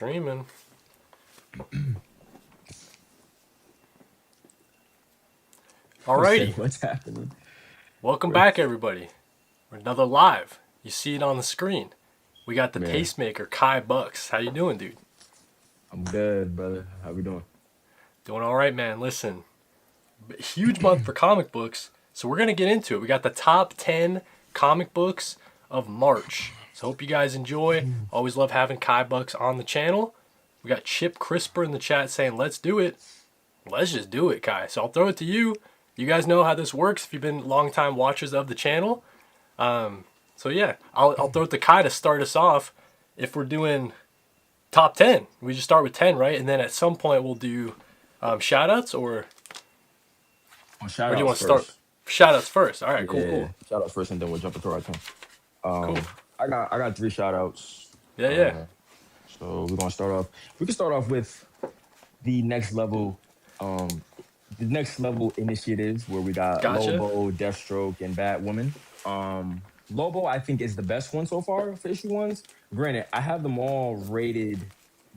Streaming. I Alrighty. said, what's happening? Welcome back, everybody. We're another live. You see it on the screen. We got the Yeah, pacemaker, Kai Bucks. How you doing, dude? I'm good, brother. How we doing? Doing all right, man. Listen, huge month for comic books, so we're gonna get into it. We got the top 10 comic books of March. So hope you guys enjoy. Always love having Kai Bucks on the channel. We got Chip Crisper in the chat saying, "Let's do it." Let's just do it, Kai. So I'll throw it to you. You guys know how this works if you've been longtime watchers of the channel. So yeah, I'll throw it to Kai to start us off. If we're doing top 10, we just start with 10, right? And then at some point we'll do shout outs, Oh, or shout do you outs want to start first. shout outs first? All right, cool, Yeah, cool, shout outs first, and then we'll jump into our turn. cool. I got three shout outs. Yeah, yeah. Uh, so we're gonna start off. We can start off with the next level, um, the next level initiatives where we got Gotcha. Lobo, Deathstroke, and Batwoman. Lobo, I think, is the best one so far for issue ones. Granted, I have them all rated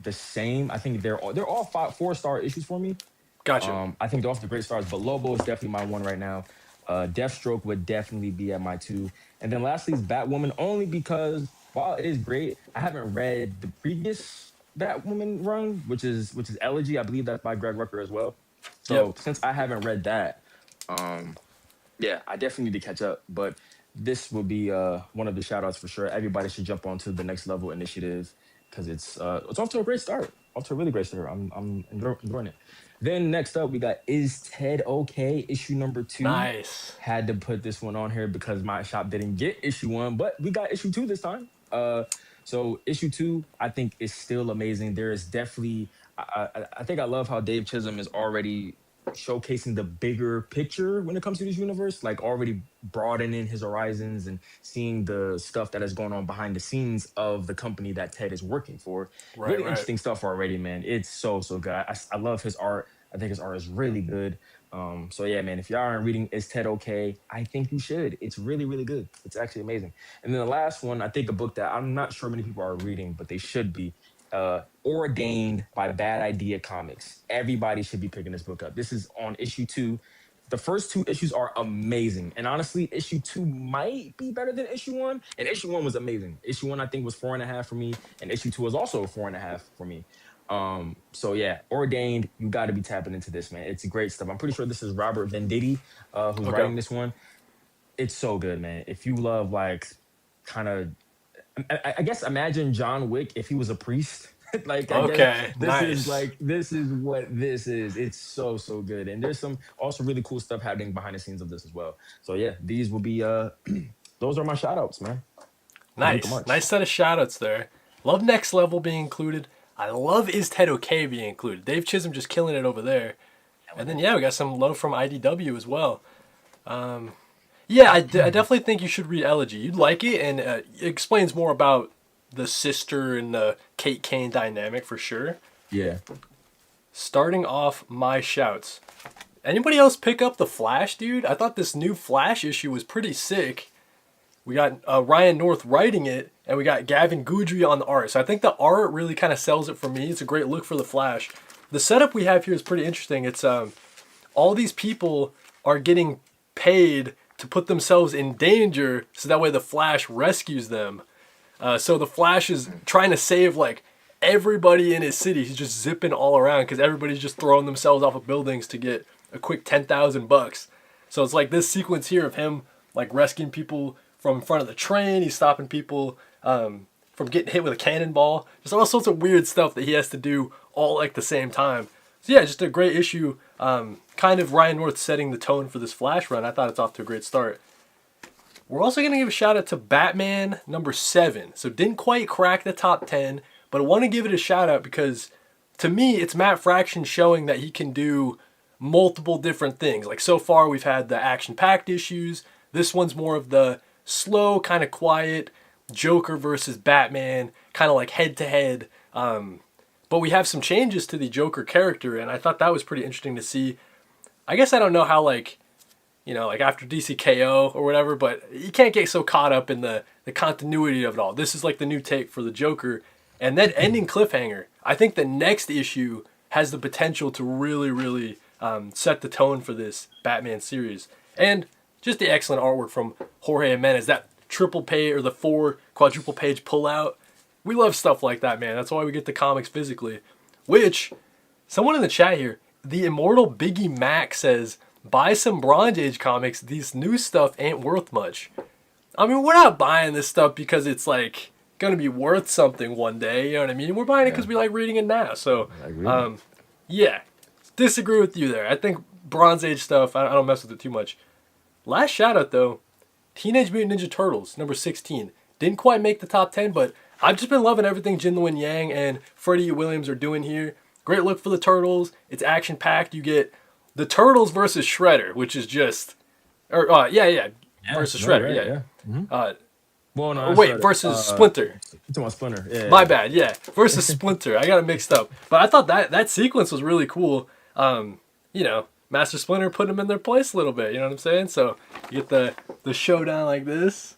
the same. I think they're all 4-star issues for me. Gotcha. I think they're off the great stars, but Lobo is definitely my one right now. Deathstroke would definitely be at my two. And then lastly is Batwoman, only because while it is great, I haven't read the previous Batwoman run, which is Elegy. I believe that's by Greg Rucker as well. Yep. So since I haven't read that, um, yeah, I definitely need to catch up. But this will be one of the shout outs for sure. Everybody should jump onto the next level initiative because it's off to a great start. Off to a really great start. I'm enjoying it. Then next up we got Is Ted Okay? Issue number two. Nice. Had to put this one on here because my shop didn't get issue one, but we got issue two this time. So issue two, I think is still amazing. There is definitely I think I love how Dave Chisholm is already showcasing the bigger picture when it comes to this universe, like already broadening his horizons and seeing the stuff that is going on behind the scenes of the company that Ted is working for. Right, Really right. interesting stuff already, man. It's so good. I love his art. I think his art is really good. So yeah, man, if y'all aren't reading Is Ted Okay? I think you should. It's really good. It's actually amazing. And then the last one, I think a book that I'm not sure many people are reading, but they should be. Ordained by Bad Idea Comics. Everybody should be picking this book up. This is on issue two. The first two issues are amazing. And honestly, issue two might be better than issue one. And issue one was amazing. Issue one, I think, was 4.5 for me. And issue two was also 4.5 for me. So yeah, Ordained, you got to be tapping into this, man. It's great stuff. I'm pretty sure this is Robert Venditti, who's Okay. writing this one. It's so good, man. If you love like kind of I guess imagine John Wick if he was a priest. Like I guess Okay. Nice. this is what this is. It's so good. And there's some also really cool stuff happening behind the scenes of this as well. So yeah, these will be those are my shout outs, man. For the week of Nice. Nice March. set of shout outs there. Love Next Level being included. I love Is Ted Okay being included. Dave Chisholm just killing it over there. And then, yeah, we got some love from IDW as well. Yeah, I definitely think you should read Elegy. You'd like it, and it explains more about the sister and the Kate Kane dynamic for sure. Yeah. Starting off my shouts. Anybody else pick up The Flash, dude? I thought this new Flash issue was pretty sick. We got Ryan North writing it, and we got Gavin Goudry on the art. So I think the art really kind of sells it for me. It's a great look for The Flash. The setup we have here is pretty interesting. It's all these people are getting paid to put themselves in danger so that way the Flash rescues them. So the Flash is trying to save like everybody in his city. He's just zipping all around because everybody's just throwing themselves off of buildings to get a quick $10,000. So it's like this sequence here of him like rescuing people from in front of the train. He's stopping people from getting hit with a cannonball. Just all sorts of weird stuff that he has to do all like the same time. So yeah, just a great issue. Kind of Ryan North setting the tone for this Flash run. I thought it's off to a great start. We're also going to give a shout out to Batman number 7. So didn't quite crack the top 10, but I want to give it a shout out because to me it's Matt Fraction showing that he can do multiple different things. Like so far we've had the action-packed issues. This one's more of the slow, kind of quiet Joker versus Batman, kind of like head to head. But we have some changes to the Joker character, and I thought that was pretty interesting to see. I guess I don't know how like like after DCKO or whatever, but you can't get so caught up in the continuity of it all. This is like the new take for the Joker. and then ending cliffhanger. I think the next issue has the potential to really, really set the tone for this Batman series. And just the excellent artwork from Jorge Jimenez. That triple page or the 4 quadruple page pullout. We love stuff like that, man. That's why we get the comics physically. Which, someone in the chat here, the immortal Biggie Mac says, buy some Bronze Age comics. These new stuff ain't worth much. I mean, we're not buying this stuff because it's like gonna be worth something one day. You know what I mean? We're buying it because we like reading it now. So, yeah, disagree with you there. I think Bronze Age stuff, I don't mess with it too much. Last shout out though, Teenage Mutant Ninja Turtles, number 16. Didn't quite make the top 10, but I've just been loving everything Jin Luen Yang and Freddie Williams are doing here. Great look for the Turtles. It's action packed. You get the Turtles versus Shredder, which is just, versus Shredder, right, yeah. Mm-hmm. Well, no, wait, versus Splinter. You're talking about Splinter, yeah. My bad, yeah. Versus Splinter. I got it mixed up. But I thought that sequence was really cool. Master Splinter put them in their place a little bit, you know what I'm saying? So you get the showdown like this.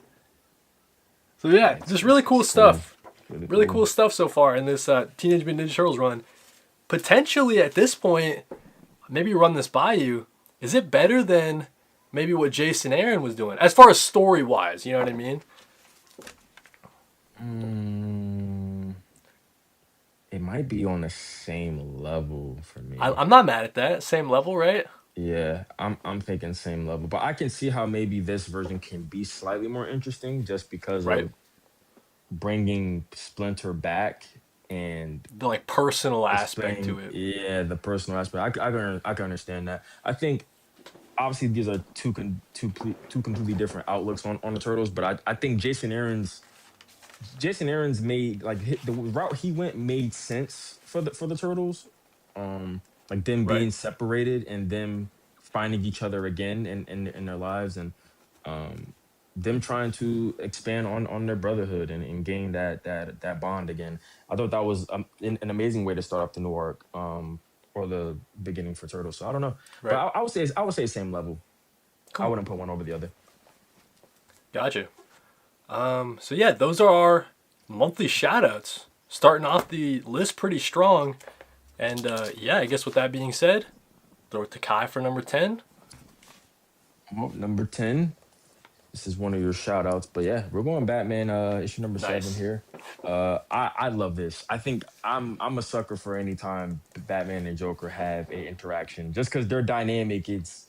So yeah, just really cool stuff. Really cool stuff so far in this Teenage Mutant Ninja Turtles run. Potentially at this point, maybe run this by you. Is it better than maybe what Jason Aaron was doing? As far as story-wise, you know what I mean? It might be on the same level for me. I'm not mad at that. Same level, right? Yeah, I'm thinking same level, but I can see how maybe this version can be slightly more interesting just because Right. of bringing Splinter back and The like personal aspect to explaining, it. yeah, the personal aspect. I can understand that. I think obviously these are two completely different outlooks on the turtles, but I think Jason Aaron's made like the route he went made sense for the turtles, like them Right. being separated and them finding each other again in their lives, and them trying to expand on their brotherhood and gain that bond again. I thought that was an amazing way to start off the new arc, or the beginning for turtles. So I don't know, but Right. I would say same level. I Cool. wouldn't put one over the other. Gotcha. So yeah, those are our monthly shoutouts. Starting off the list pretty strong. And yeah, I guess with that being said, throw it to Kai for number 10. Well, number 10. This is one of your shout outs, but yeah, we're going Batman issue number 7 Nice. here. I love this. I think I'm a sucker for any time Batman and Joker have a interaction, just because they're dynamic. It's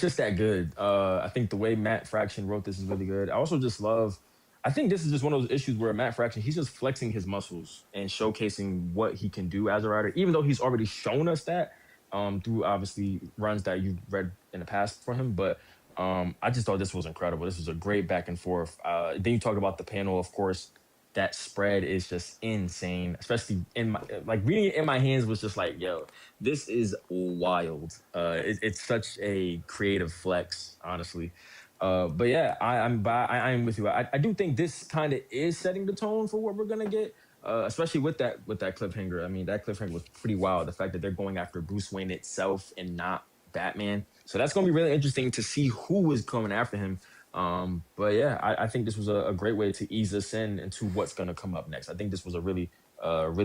just that good. I think the way Matt Fraction wrote this is really good. I also just love. I think this is just one of those issues where Matt Fraction, he's just flexing his muscles and showcasing what he can do as a writer, even though he's already shown us that through obviously runs that you've read in the past for him. But I just thought this was incredible. This was a great back and forth. Then you talk about the panel, of course. That spread is just insane, especially in my like reading it in my hands was just like, yo, this is wild. It's such a creative flex, honestly. But yeah, I'm with you. I do think this kind of is setting the tone for what we're gonna get, especially with that cliffhanger. I mean, that cliffhanger was pretty wild. The fact that they're going after Bruce Wayne itself and not Batman. So that's gonna be really interesting to see who is coming after him. But yeah, I think this was a great way to ease us into what's gonna come up next. I think this was a really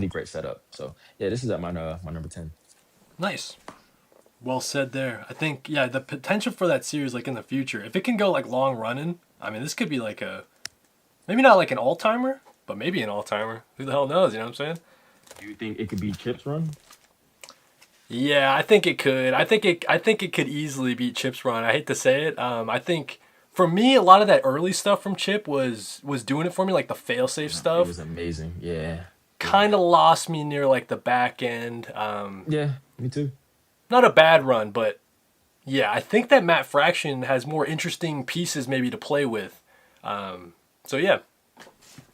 great setup. So yeah, this is at my number 10. Nice. Well said there. I think, yeah, the potential for that series, like in the future, if it can go like long running, I mean, this could be like maybe not like an all timer, but maybe an all timer. Who the hell knows? You know what I'm saying? Do you think it could be Chip's run? Yeah, I think it could. I think it could easily beat Chip's run. I hate to say it. I think for me, a lot of that early stuff from Chip was doing it for me, like the failsafe It stuff. was amazing. Yeah. Kind of lost me near like the back end. Yeah, me too. Not a bad run, but yeah, I think that Matt Fraction has more interesting pieces maybe to play with. So yeah,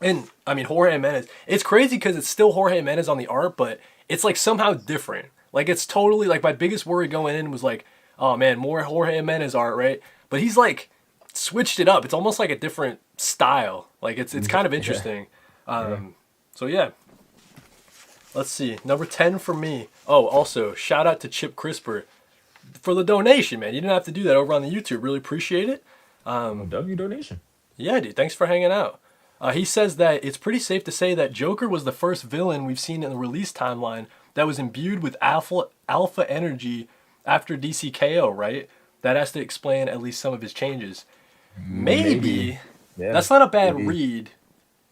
and I mean Jorge Jimenez. It's crazy because it's still Jorge Jimenez on the art, but it's like somehow different. Like it's totally like my biggest worry going in was like, oh man, more Jorge Jimenez art, right? But he's like switched it up. It's almost like a different style. Like it's kind of Yeah. interesting. Yeah. So yeah, let's see. Number 10 for me. Oh, also shout out to Chip Crisper for the donation, man. You didn't have to do that over on the YouTube. Really appreciate it. W donation. Yeah, dude. Thanks for hanging out. He says that it's pretty safe to say that Joker was the first villain we've seen in the release timeline that was imbued with alpha energy after DCKO, right? That has to explain at least some of his changes. Maybe. Maybe. Yeah. That's not a bad Maybe. read.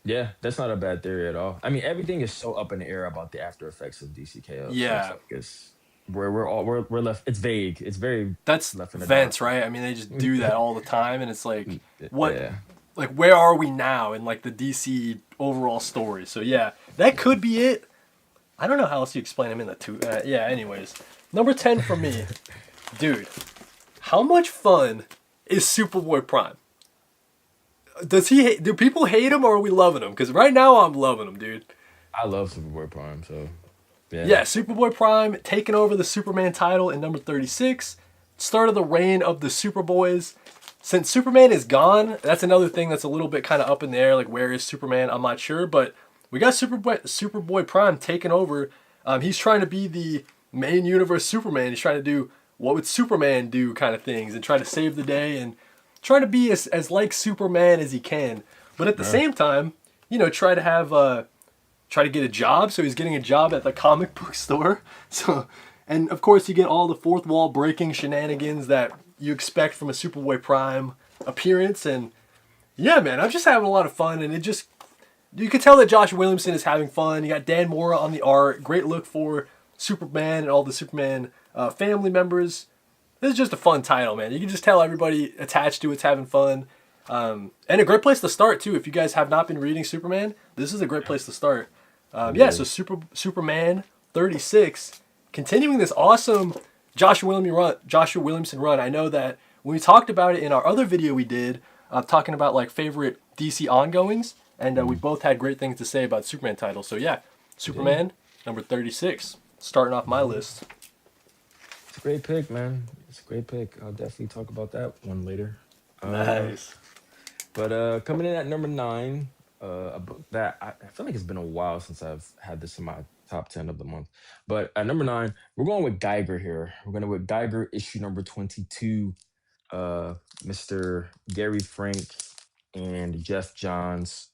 Yeah, that's not a bad theory at all. I mean, everything is so up in the air about the after effects of DCKO, so it's Yeah. like it's we're left. It's vague. It's very That's left in the dark. Vents, right? I mean, they just do that all the time, and it's like, what, Yeah. like, where are we now in like the DC overall story? So yeah, that could be it. I don't know how else you explain him in the two. Yeah. Anyways, number 10 for me, dude. How much fun is Superboy Prime? Do people hate him or are we loving him? Because right now I'm loving him, dude. I love Superboy Prime, so yeah. Yeah, Superboy Prime taking over the Superman title in number 36. Start of the reign of the Superboys. Since Superman is gone, that's another thing that's a little bit kind of up in the air. Like, where is Superman? I'm not sure. But we got Superboy Prime taking over. He's trying to be the main universe Superman. He's trying to do what would Superman do kind of things and try to save the day and trying to be as like Superman as he can. But at the same time, try to have try to get a job. So he's getting a job at the comic book store. So, and of course you get all the fourth wall breaking shenanigans that you expect from a Superboy Prime appearance. And yeah, man, I'm just having a lot of fun. And you can tell that Josh Williamson is having fun. You got Dan Mora on the art. Great look for Superman and all the Superman family members. This is just a fun title, man. You can just tell everybody attached to it's having fun. And a great place to start, too. If you guys have not been reading Superman, this is a great place to start. Yeah, so Superman 36, continuing this awesome Joshua Williamson run. I know that when we talked about it in our other video we did, talking about like favorite DC ongoings, and we both had great things to say about Superman titles. So yeah, Superman number 36, starting off my list. It's a great pick, man. It's a great pick. I'll definitely talk about that one later. Nice. But coming in at number 9, a book that I feel like it's been a while since I've had this in my top 10 of the month. But at number 9, we're going with Geiger here. We're going with Geiger issue number 22. Mr. Gary Frank and Jeff Johns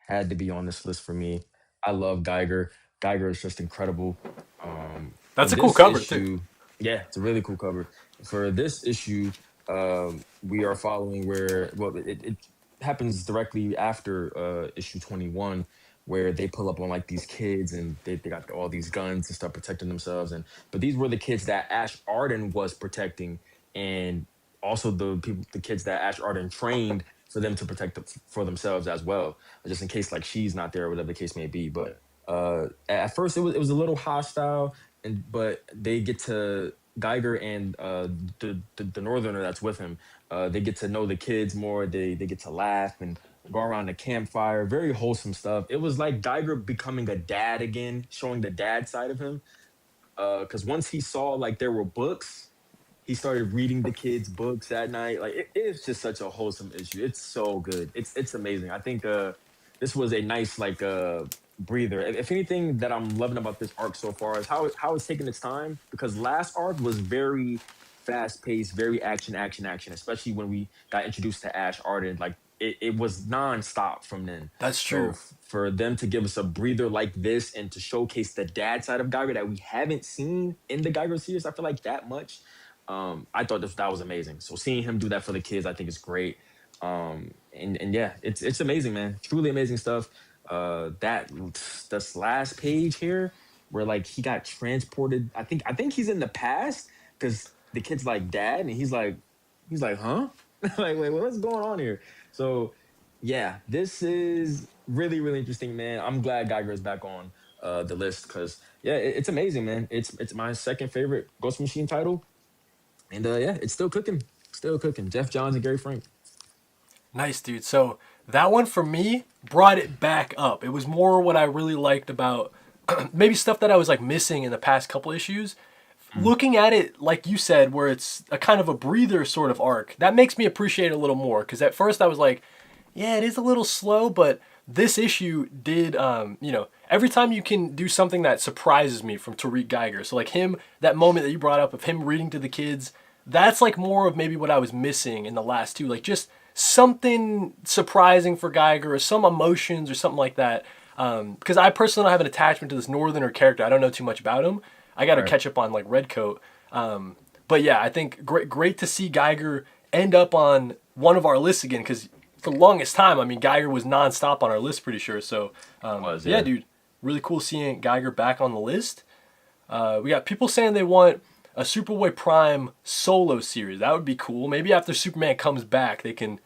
had to be on this list for me. I love Geiger. Geiger is just incredible. For That's a cool this cover too. issue, yeah, it's a really cool cover. For this issue, we are following where it happens directly after issue 21, where they pull up on like these kids and they got all these guns and start protecting themselves. But these were the kids that Ash Arden was protecting, and also the kids that Ash Arden trained for them to protect for themselves as well, just in case like she's not there or whatever the case may be. But at first it was a little hostile, but they get to Geiger and the Northerner that's with him. They get to know the kids more. They get to laugh and go around the campfire. Very wholesome stuff. It was like Geiger becoming a dad again, showing the dad side of him. Because once he saw like there were books, he started reading the kids books at night. Like it's just such a wholesome issue. It's so good. It's amazing. I think this was a nice like breather. If anything that I'm loving about this arc so far is how it's taking its time, because last arc was very fast paced, very action, especially when we got introduced to Ash Arden. Like it was nonstop from then. That's So true. for them to give us a breather like this and to showcase the dad side of Geiger that we haven't seen in the Geiger series, I feel like that much. I thought that was amazing. So seeing him do that for the kids, I think is great. And yeah, it's amazing, man. Truly amazing stuff. That this last page here, where like he got transported. I think he's in the past because the kid's like dad, and he's like, huh? Like, wait, what's going on here? So yeah, this is really really interesting, man. I'm glad Geiger is back on the list because yeah, it's amazing, man. It's my second favorite Ghost Machine title. And yeah, it's still cooking. Still cooking. Jeff Johns and Gary Frank. Nice, dude. So that one for me brought it back up. It was more what I really liked about maybe stuff that I was like missing in the past couple issues. Looking at it, like you said, where it's a kind of a breather sort of arc, that makes me appreciate it a little more. Because at first I was like, yeah, it is a little slow, but this issue did, every time you can do something that surprises me from Tariq Geiger. So like him, that moment that you brought up of him reading to the kids, that's like more of maybe what I was missing in the last two. Like just something surprising for Geiger or some emotions or something like that. Because I personally don't have an attachment to this Northerner character. I don't know too much about him. I got to Right. catch up on like Redcoat. But yeah, I think great to see Geiger end up on one of our lists again because for the longest time, I mean, Geiger was nonstop on our list, pretty sure. So Was, yeah, yeah. dude, really cool seeing Geiger back on the list. We got people saying they want a Superboy Prime solo series. That would be cool. Maybe after Superman comes back, they can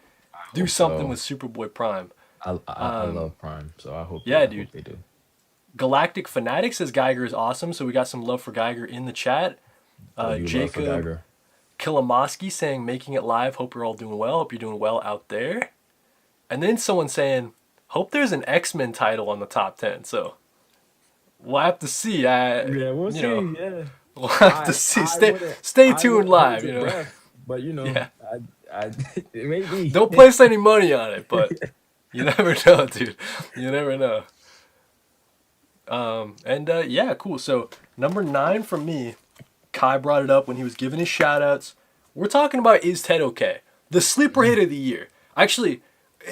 do Hope something so. with Superboy Prime. I love Prime, so Yeah, I dude. hope they do. Galactic Fanatic says Geiger is awesome, so we got some love for Geiger in the chat. Love you, love for Jacob Geiger. Kilomoski saying making it live. Hope you're all doing well. Hope you're doing well out there. And then someone saying, hope there's an X-Men title on the top 10. So we'll have to see. Yeah, we'll You know, see. Yeah. we'll have to see. Stay I tuned wouldn't hold live. your breath, but Yeah. I it may be. Don't place any money on it, but you never know, dude. You never know. And yeah, cool. So number 9 for me, Kai brought it up when he was giving his shout outs. We're talking about Is Ted Okay? The sleeper hit of the year. Actually,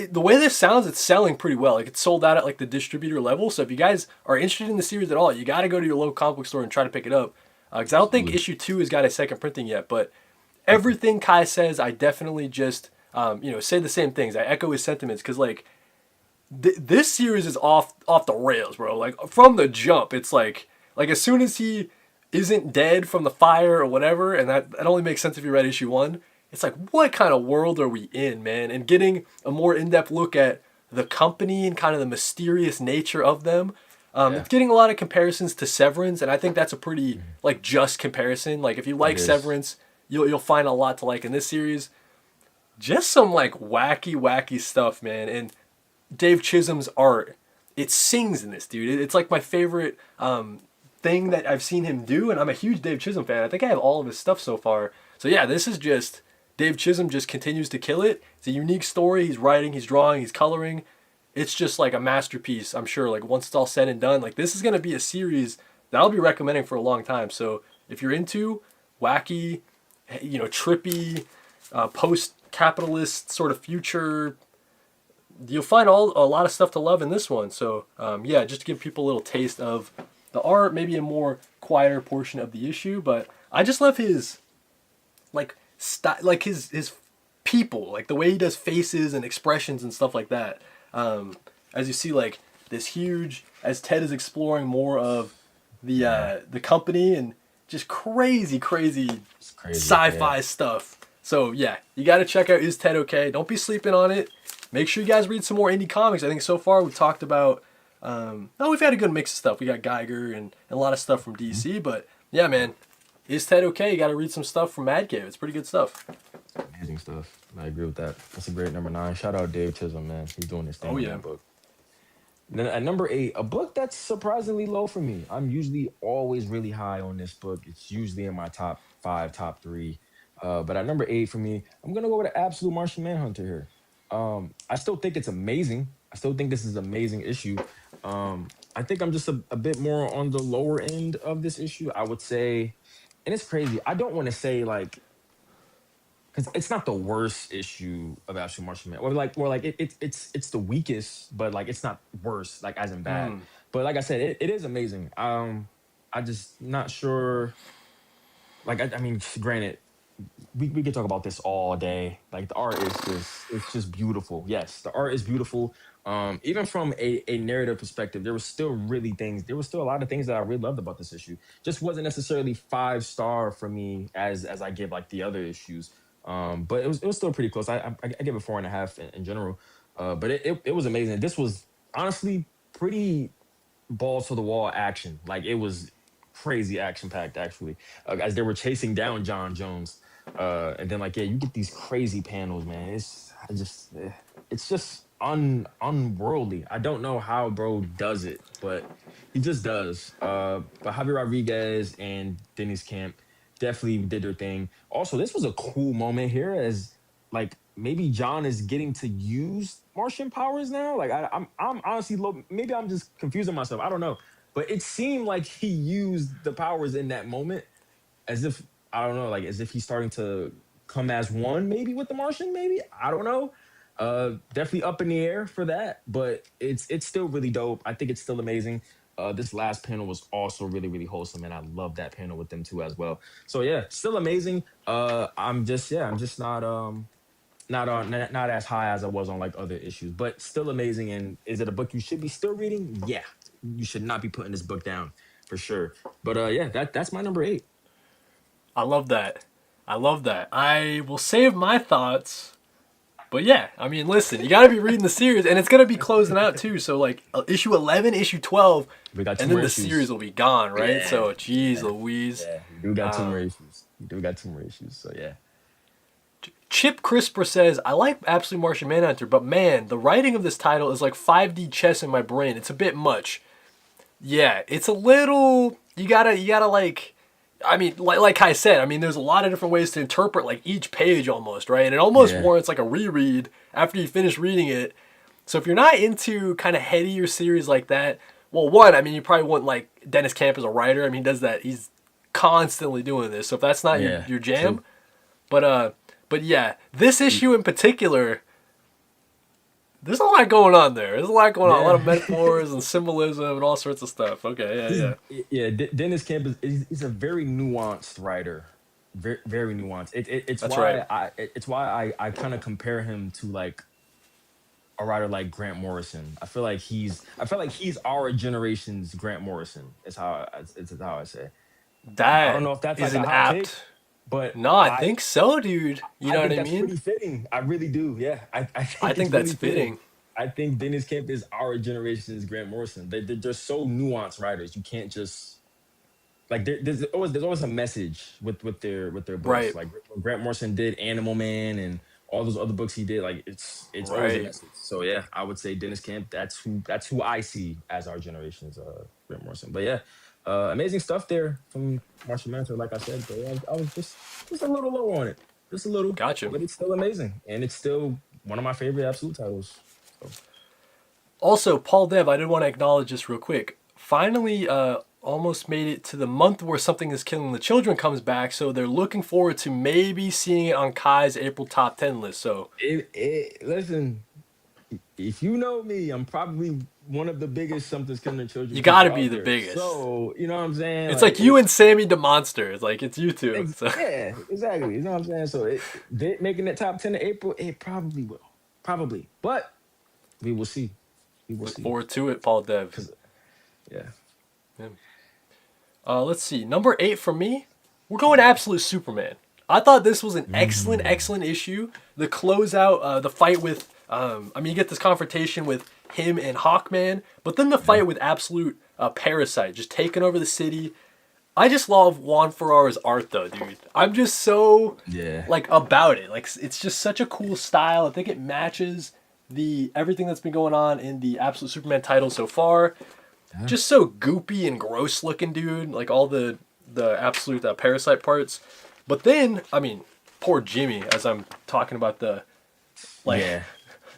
the way this sounds, it's selling pretty well. Like it's sold out at like the distributor level. So if you guys are interested in the series at all, you got to go to your local comic book store and try to pick it up. Because I don't think Absolutely. issue 2 has got a second printing yet. But everything Kai says, I definitely just say the same things. I echo his sentiments because like this series is off the rails, bro. Like from the jump, it's like as soon as he isn't dead from the fire or whatever, and that only makes sense if you read issue 1. It's like what kind of world are we in, man? And getting a more in-depth look at the company and kind of the mysterious nature of them. Yeah, It's getting a lot of comparisons to Severance, and I think that's a pretty like just comparison. Like if you it like is. Severance, you'll find a lot to like in this series. Just some like wacky stuff, man. And Dave Chisholm's art, it sings in this, dude. It's like my favorite thing that I've seen him do, and I'm a huge Dave Chisholm fan. I think I have all of his stuff so far. So yeah, this is just Dave Chisholm just continues to kill it. It's a unique story. He's writing, he's drawing, he's coloring. It's just like a masterpiece. I'm sure. Like once it's all said and done, like this is gonna be a series that I'll be recommending for a long time. So if you're into wacky, trippy, post-capitalist sort of future, you'll find a lot of stuff to love in this one. So yeah, just to give people a little taste of the art, maybe a more quieter portion of the issue. But I just love his like like his people, like the way he does faces and expressions and stuff like that. As you see, like this huge as Ted is exploring more of Yeah, the company and just crazy it's crazy. Yeah. sci-fi stuff. So yeah, you got to check out Is Ted Okay? Don't be sleeping on it. Make sure you guys read some more indie comics. I think so far we've talked about. No, we've had a good mix of stuff. We got Geiger and a lot of stuff from Mhm. DC. But yeah, man, Is Ted Okay? You got to read some stuff from Mad Cave. It's pretty good stuff. Amazing stuff. I agree with that. That's a great number 9. Shout out Dave Chisholm, man. He's doing his thing Oh on yeah. that book. Then at number 8, a book that's surprisingly low for me. I'm usually always really high on this book. It's usually in my top 5, top 3. But at number 8 for me, I'm gonna go with an absolute Martian Manhunter here. I still think it's amazing. I still think this is an amazing issue. I think I'm just a bit more on the lower end of this issue. I would say, and it's crazy. I don't want to say like because it's not the worst issue of Absolute Martian Man. Or like it's the weakest, but like it's not worse, like as in bad. Mm. But like I said, it is amazing. I just not sure. Like I mean, granted, we could talk about this all day. Like the art is just it's just beautiful. Yes, the art is beautiful. Even from a narrative perspective, there was still a lot of things that I really loved about this issue. Just wasn't necessarily 5 star for me as I give like the other issues. But it was still pretty close. I give it 4.5 in general. But it was amazing. This was honestly pretty balls to the wall action. Like it was crazy action packed actually, as they were chasing down John Jones. And then like yeah, you get these crazy panels, man. It's just unworldly. I don't know how bro does it, but he just does. But Javier Rodriguez and Dennis Camp definitely did their thing. Also, this was a cool moment here as like maybe John is getting to use Martian powers now. Like I'm honestly maybe I'm just confusing myself. I don't know, but it seemed like he used the powers in that moment as if I don't know, like as if he's starting to come as one maybe with the Martian. Maybe I don't know. Definitely up in the air for that, but it's still really dope. I think it's still amazing. This last panel was also really really wholesome, and I love that panel with them too as well. So yeah, still amazing. I'm just not as high as I was on like other issues, but still amazing. And is it a book you should be still reading? Yeah, you should not be putting this book down for sure. But yeah, that's my number 8. I love that. I love that. I will save my thoughts. But yeah, I mean, listen, you gotta be reading the series, and it's gonna be closing out too. So like issue 11, issue 12, We got two and then more the issues. series will be gone, right? Yeah, So, geez, yeah, Louise. yeah. We do got two more Um, issues. We do got two more issues. So yeah. Chip Crisper says, I like Absolute Martian Manhunter, but man, the writing of this title is like 5D chess in my brain. It's a bit much. Yeah, it's a little. You gotta like. I mean, like I said, I mean, there's a lot of different ways to interpret like each page almost, right? And it almost Yeah. warrants like a reread after you finish reading it. So if you're not into kind of headier series like that, well, one, I mean, you probably wouldn't like Dennis Camp as a writer. I mean, he does that. He's constantly doing this. So if that's not your Yeah. your True. jam, but yeah, this issue in particular, there's a lot going on there. There's a lot going on. A lot Yeah. of metaphors and symbolism and all sorts of stuff. Okay, yeah, He's yeah. yeah. Dennis Camp is a very nuanced writer. Very very nuanced. That's right. It's why I kind of compare him to like a writer like Grant Morrison. I feel like he's our generation's Grant Morrison. It's how I say. I don't That know if that's is like a an hot take, apt. but No, I think so, dude. You I know what think I that's mean? pretty fitting. I really do. Yeah, I I think think it's that's really fitting. fitting. I think Dennis Kemp is our generation's Grant Morrison. They're so nuanced writers. You can't just like there's always a message with their books. Right, Like when Grant Morrison did Animal Man and all those other books he did. Like it's always a right. message. So yeah, I would say Dennis Kemp. That's who I see as our generation's Grant Morrison. But yeah, amazing stuff there from Martian Manhunter. Like I said, but yeah, I was just a little low on it, just a little, Gotcha. but it's still amazing and it's still one of my favorite absolute titles. So Also, Paul Dev, I did want to acknowledge this real quick. Finally, almost made it to the month where Something is Killing the Children comes back, so they're looking forward to maybe seeing it on Kai's April top 10 list. So, listen, if you know me, I'm probably one of the biggest something's killing the children you people gotta be out the there. biggest. So you know what I'm saying? It's Like like you and Sammy the Monster. It's like, it's you two. So, yeah, exactly. You know what I'm saying? So making that top 10 in April, it probably will, probably, but we will see. We will look see. forward to it, Paul Dev. Cause yeah, Yeah. Let's see. Number 8 for me, we're going Absolute Superman. I thought this was an excellent, mm, excellent issue. The closeout, the fight with, I mean, you get this confrontation with him and Hawkman, but then the yeah, fight with Absolute Parasite, just taking over the city. I just love Juan Ferrara's art, though, dude. I'm just so, yeah, like, about it. Like, it's just such a cool style. I think it matches the everything that's been going on in the Absolute Superman title so far. yeah. Just so goopy and gross looking, dude. Like all the absolute parasite parts. But then, I mean, poor Jimmy. As I'm talking about the like, Yeah.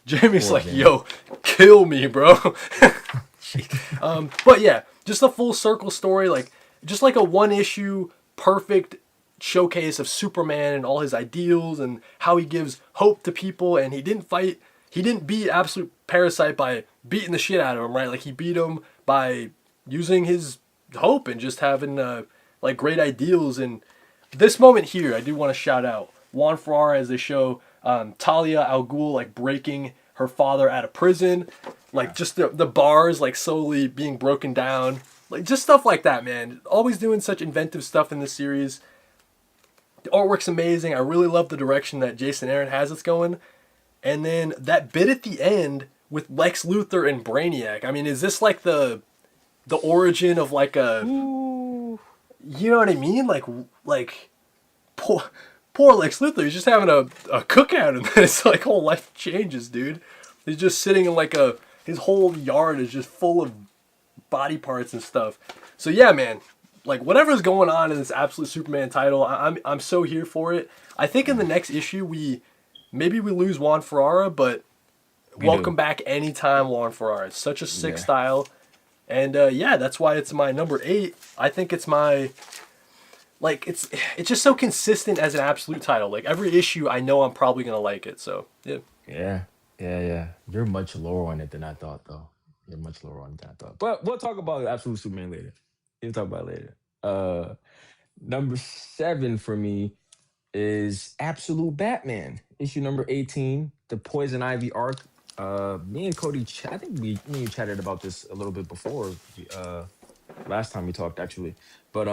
Jimmy's Poor like, Jimmy. "Yo, kill me, bro." But yeah, just a full circle story. Like, just like a one issue perfect showcase of Superman and all his ideals and how he gives hope to people. And he didn't fight. He didn't beat absolute parasite by beating the shit out of him, right? Like he beat him by using his hope and just having like great ideals. And this moment here, I do want to shout out Juan Ferrara as they show Talia al Ghul like breaking her father out of prison, like just the bars like slowly being broken down, like just stuff like that, man. Always doing such inventive stuff in this series. The artwork's amazing. I really love the direction that Jason Aaron has us going. And then that bit at the end with Lex Luthor and Brainiac. I mean, is this like the origin of like a, Ooh. you know what I mean? Like poor Lex Luthor. He's just having a cookout, and then his like whole life changes, dude. He's just sitting in like his whole yard is just full of body parts and stuff. So yeah, man. Like whatever's going on in this Absolute Superman title, I'm so here for it. I think in the next issue maybe we lose Juan Ferrara, but We do. welcome back anytime Juan Ferrara. It's such a sick Yeah. style. And yeah, that's why it's my number 8. I think it's my like it's just so consistent as an absolute title. Like every issue I know I'm probably going to like it. So, yeah. Yeah. Yeah, yeah. You're much lower on it than I thought, though. You're much lower on it than I thought. But we'll talk about Absolute Superman later. We'll talk about it later. Number 7 for me is Absolute Batman, issue number 18, the Poison Ivy arc. Me and Cody, I think me and you chatted about this a little bit before. Last time we talked actually, but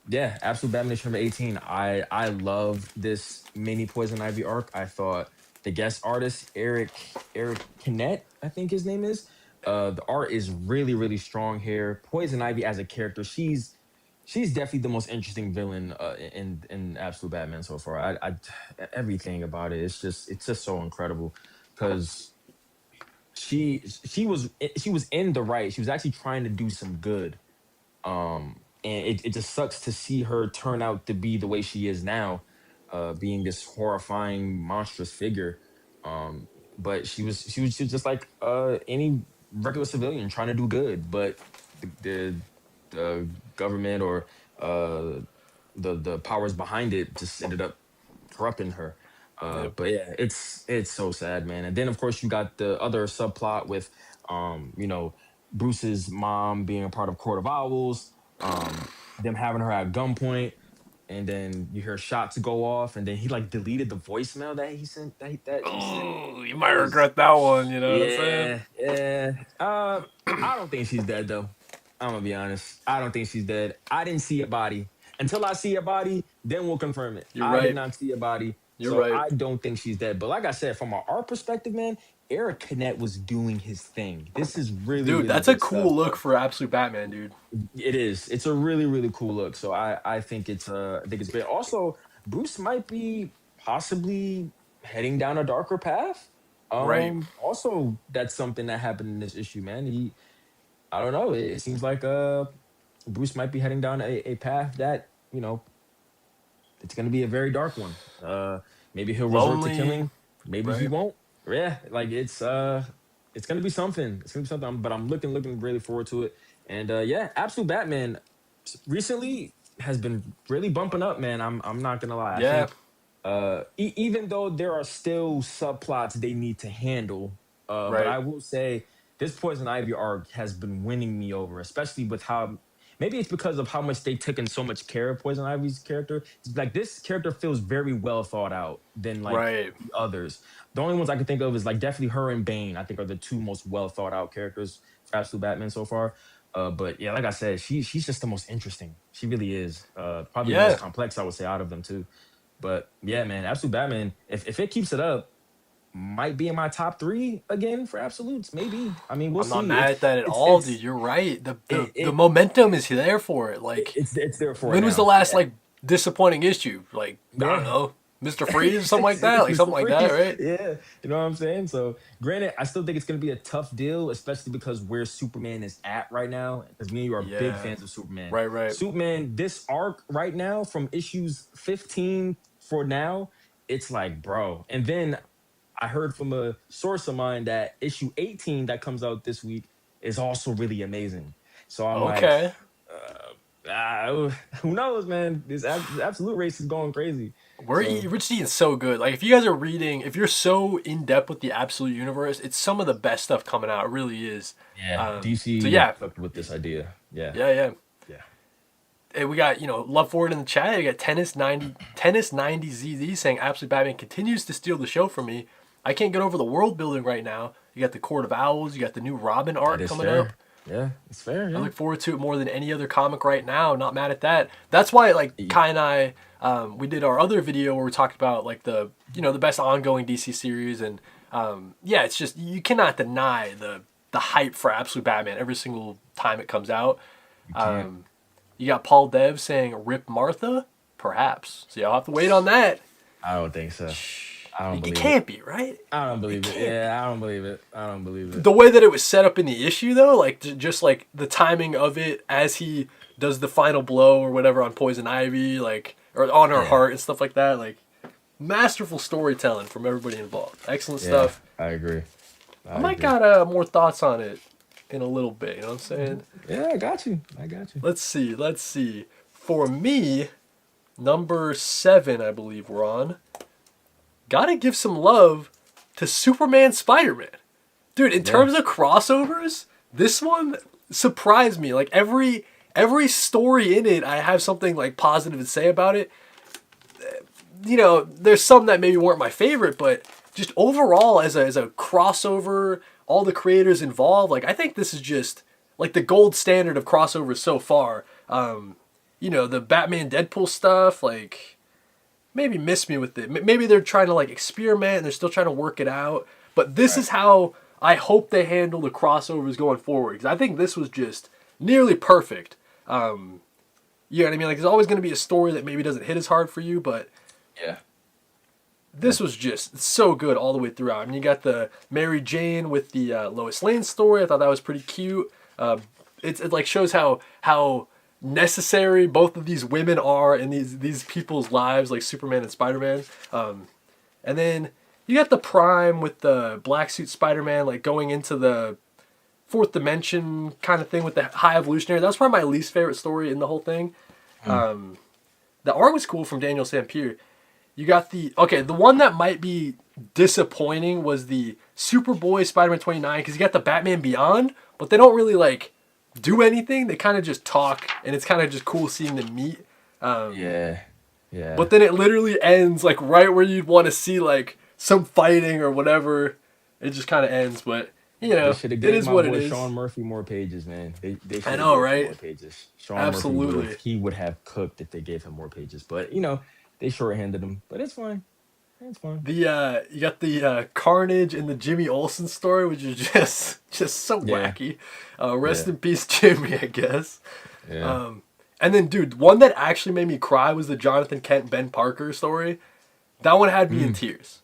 yeah, Absolute Batman issue number 18. I love this mini Poison Ivy arc. I thought the guest artist Eric Kinnett, I think his name is, the art is really really strong here. Poison Ivy as a character, she's definitely the most interesting villain in Absolute Batman so far. Everything about it, it's just so incredible because she was in the right. She was actually trying to do some good, and it just sucks to see her turn out to be the way she is now, being this horrifying monstrous figure. um but she was just like any regular civilian trying to do good, but the government or uh the powers behind it just ended up corrupting her. Yep. But yeah, it's so sad, man. And then of course you got the other subplot with Bruce's mom being a part of Court of Owls, them having her at gunpoint, and then you hear shots go off, and then he like deleted the voicemail that he sent that she sent. Oh, you might That was regret that one. You know what I'm saying? yeah, yeah. I don't think she's dead though. I'm gonna be honest. I don't think she's dead. I didn't see a body. Until I see a body, then we'll confirm it. You're I did right. not see a body, You're so right. I don't think she's dead. But like I said, from an art perspective, man, Eric Kinnett was doing his thing. This is really, Dude, really that's a good cool stuff, look bro. for Absolute Batman, dude. It is. It's a really, really cool look. So I think it's great. Also, Bruce might be possibly heading down a darker path. Right. Also, that's something that happened in this issue, man. I don't know. It seems like Bruce might be heading down a path that, it's gonna be a very dark one. Maybe he'll resort to Lonely. killing. Maybe he Right. won't. Yeah, like it's gonna be something. It's gonna be something. But I'm looking really forward to it. And yeah, Absolute Batman recently has been really bumping up, man. I'm not gonna lie. I Yeah. think even though there are still subplots they need to handle, but Right. I will say this Poison Ivy arc has been winning me over, especially with how maybe it's because of how much they took in so much care of Poison Ivy's character. It's like this character feels very well thought out than like Right. the others. The only ones I can think of is like definitely her and Bane. I think are the two most well thought out characters for Absolute Batman so far. But yeah, like I said, she's just the most interesting. She really is. Probably the most Yeah. complex, I would say, out of them too. But yeah, man, Absolute Batman, if it keeps it up, might be in my top 3 again for absolutes. Maybe. I mean, we'll I'm not see. mad at that at all, dude. You're right. The It momentum is there for it. Like, it's there for it when was the now. last Yeah. like disappointing issue? Like, I don't Yeah. know, Mr. Freeze or something like that. Like something Mr. like that, Freeze. right? Yeah. You know what I'm saying? So granted, I still think it's gonna be a tough deal, especially because where Superman is at right now. Because me and you are big Yeah. fans of Superman. Right. Right. Superman, this arc right now, from issues 15 for now, it's like, bro. And then I heard from a source of mine that issue 18 that comes out this week is also really amazing. So I'm like, Okay. who knows, man? This absolute race is going crazy. So Rich Eaton's so good. Like, if you guys are reading, if you're so in depth with the Absolute Universe, it's some of the best stuff coming out. It really is. yeah, So DC yeah, fucked with this idea. Yeah, yeah, yeah. yeah. Hey, we got love for it in the chat. We got tennis90 ZZ saying Absolute Batman continues to steal the show from me. I can't get over the world building right now. You got the Court of Owls. You got the new Robin That art is coming up. fair. Yeah, it's fair. I Yeah. look forward to it more than any other comic right now. Not mad at that. That's why, like, Kai and I, we did our other video where we talked about like the best ongoing DC series, and yeah, it's just you cannot deny the hype for Absolute Batman every single time it comes out. You can't. You got Paul Dev saying "Rip Martha," perhaps. So y'all have to wait on that. I don't think so. I don't It believe it. can't be right. I don't It believe it. can't. Yeah, I don't believe it. I don't believe it. The way that it was set up in the issue, though, like just like the timing of it as he does the final blow or whatever on Poison Ivy, like or on her Yeah, heart and stuff like that, like masterful storytelling from everybody involved. Excellent yeah, stuff. I agree. I I might agree. got more thoughts on it in a little bit. You know what I'm saying? Yeah, I got you. I got you. Let's see. Let's see. For me, number 7, I believe we're on. Gotta give some love to Superman Spider-Man. Dude, in Yeah. terms of crossovers, this one surprised me. Like every story in it, I have something like positive to say about it. You know, there's some that maybe weren't my favorite, but just overall as a crossover, all the creators involved, like I think this is just like the gold standard of crossovers so far. You know, the Batman Deadpool stuff, like maybe missed me with it. Maybe they're trying to like experiment and they're still trying to work it out. But this Right. is how I hope they handle the crossovers going forward, because I think this was just nearly perfect. You know what I mean? Like, there's always going to be a story that maybe doesn't hit as hard for you, but Yeah. this was just so good all the way throughout. I mean, you got the Mary Jane with the Lois Lane story. I thought that was pretty cute. It like shows how necessary both of these women are in these people's lives, like Superman and Spider Man. And then you got the Prime with the black suit Spider Man, like going into the fourth dimension kind of thing with the High Evolutionary. That was probably my least favorite story in the whole thing. The art was cool from Daniel Sampier. You got the one that might be disappointing was the Superboy Spider-Man 29, because you got the Batman Beyond, but they don't really like do anything. They kind of just talk, and it's kind of just cool seeing them meet. Yeah. Yeah. But then it literally ends like right where you'd want to see like some fighting or whatever. It just kind of ends, but you They know, should have it gave is my what it boy is. Sean Murphy more pages, man. They should I have know, gave him right? more pages. Sean Murphy Absolutely. would have cooked if they gave him more pages. But you know, they shorthanded him. But it's fine. It's fine. The you got the Carnage and the Jimmy Olsen story, which is just so Yeah. wacky. Rest Yeah. in peace, Jimmy, I guess. Yeah. And then, dude, one that actually made me cry was the Jonathan Kent Ben Parker story. That one had me in Mm. tears.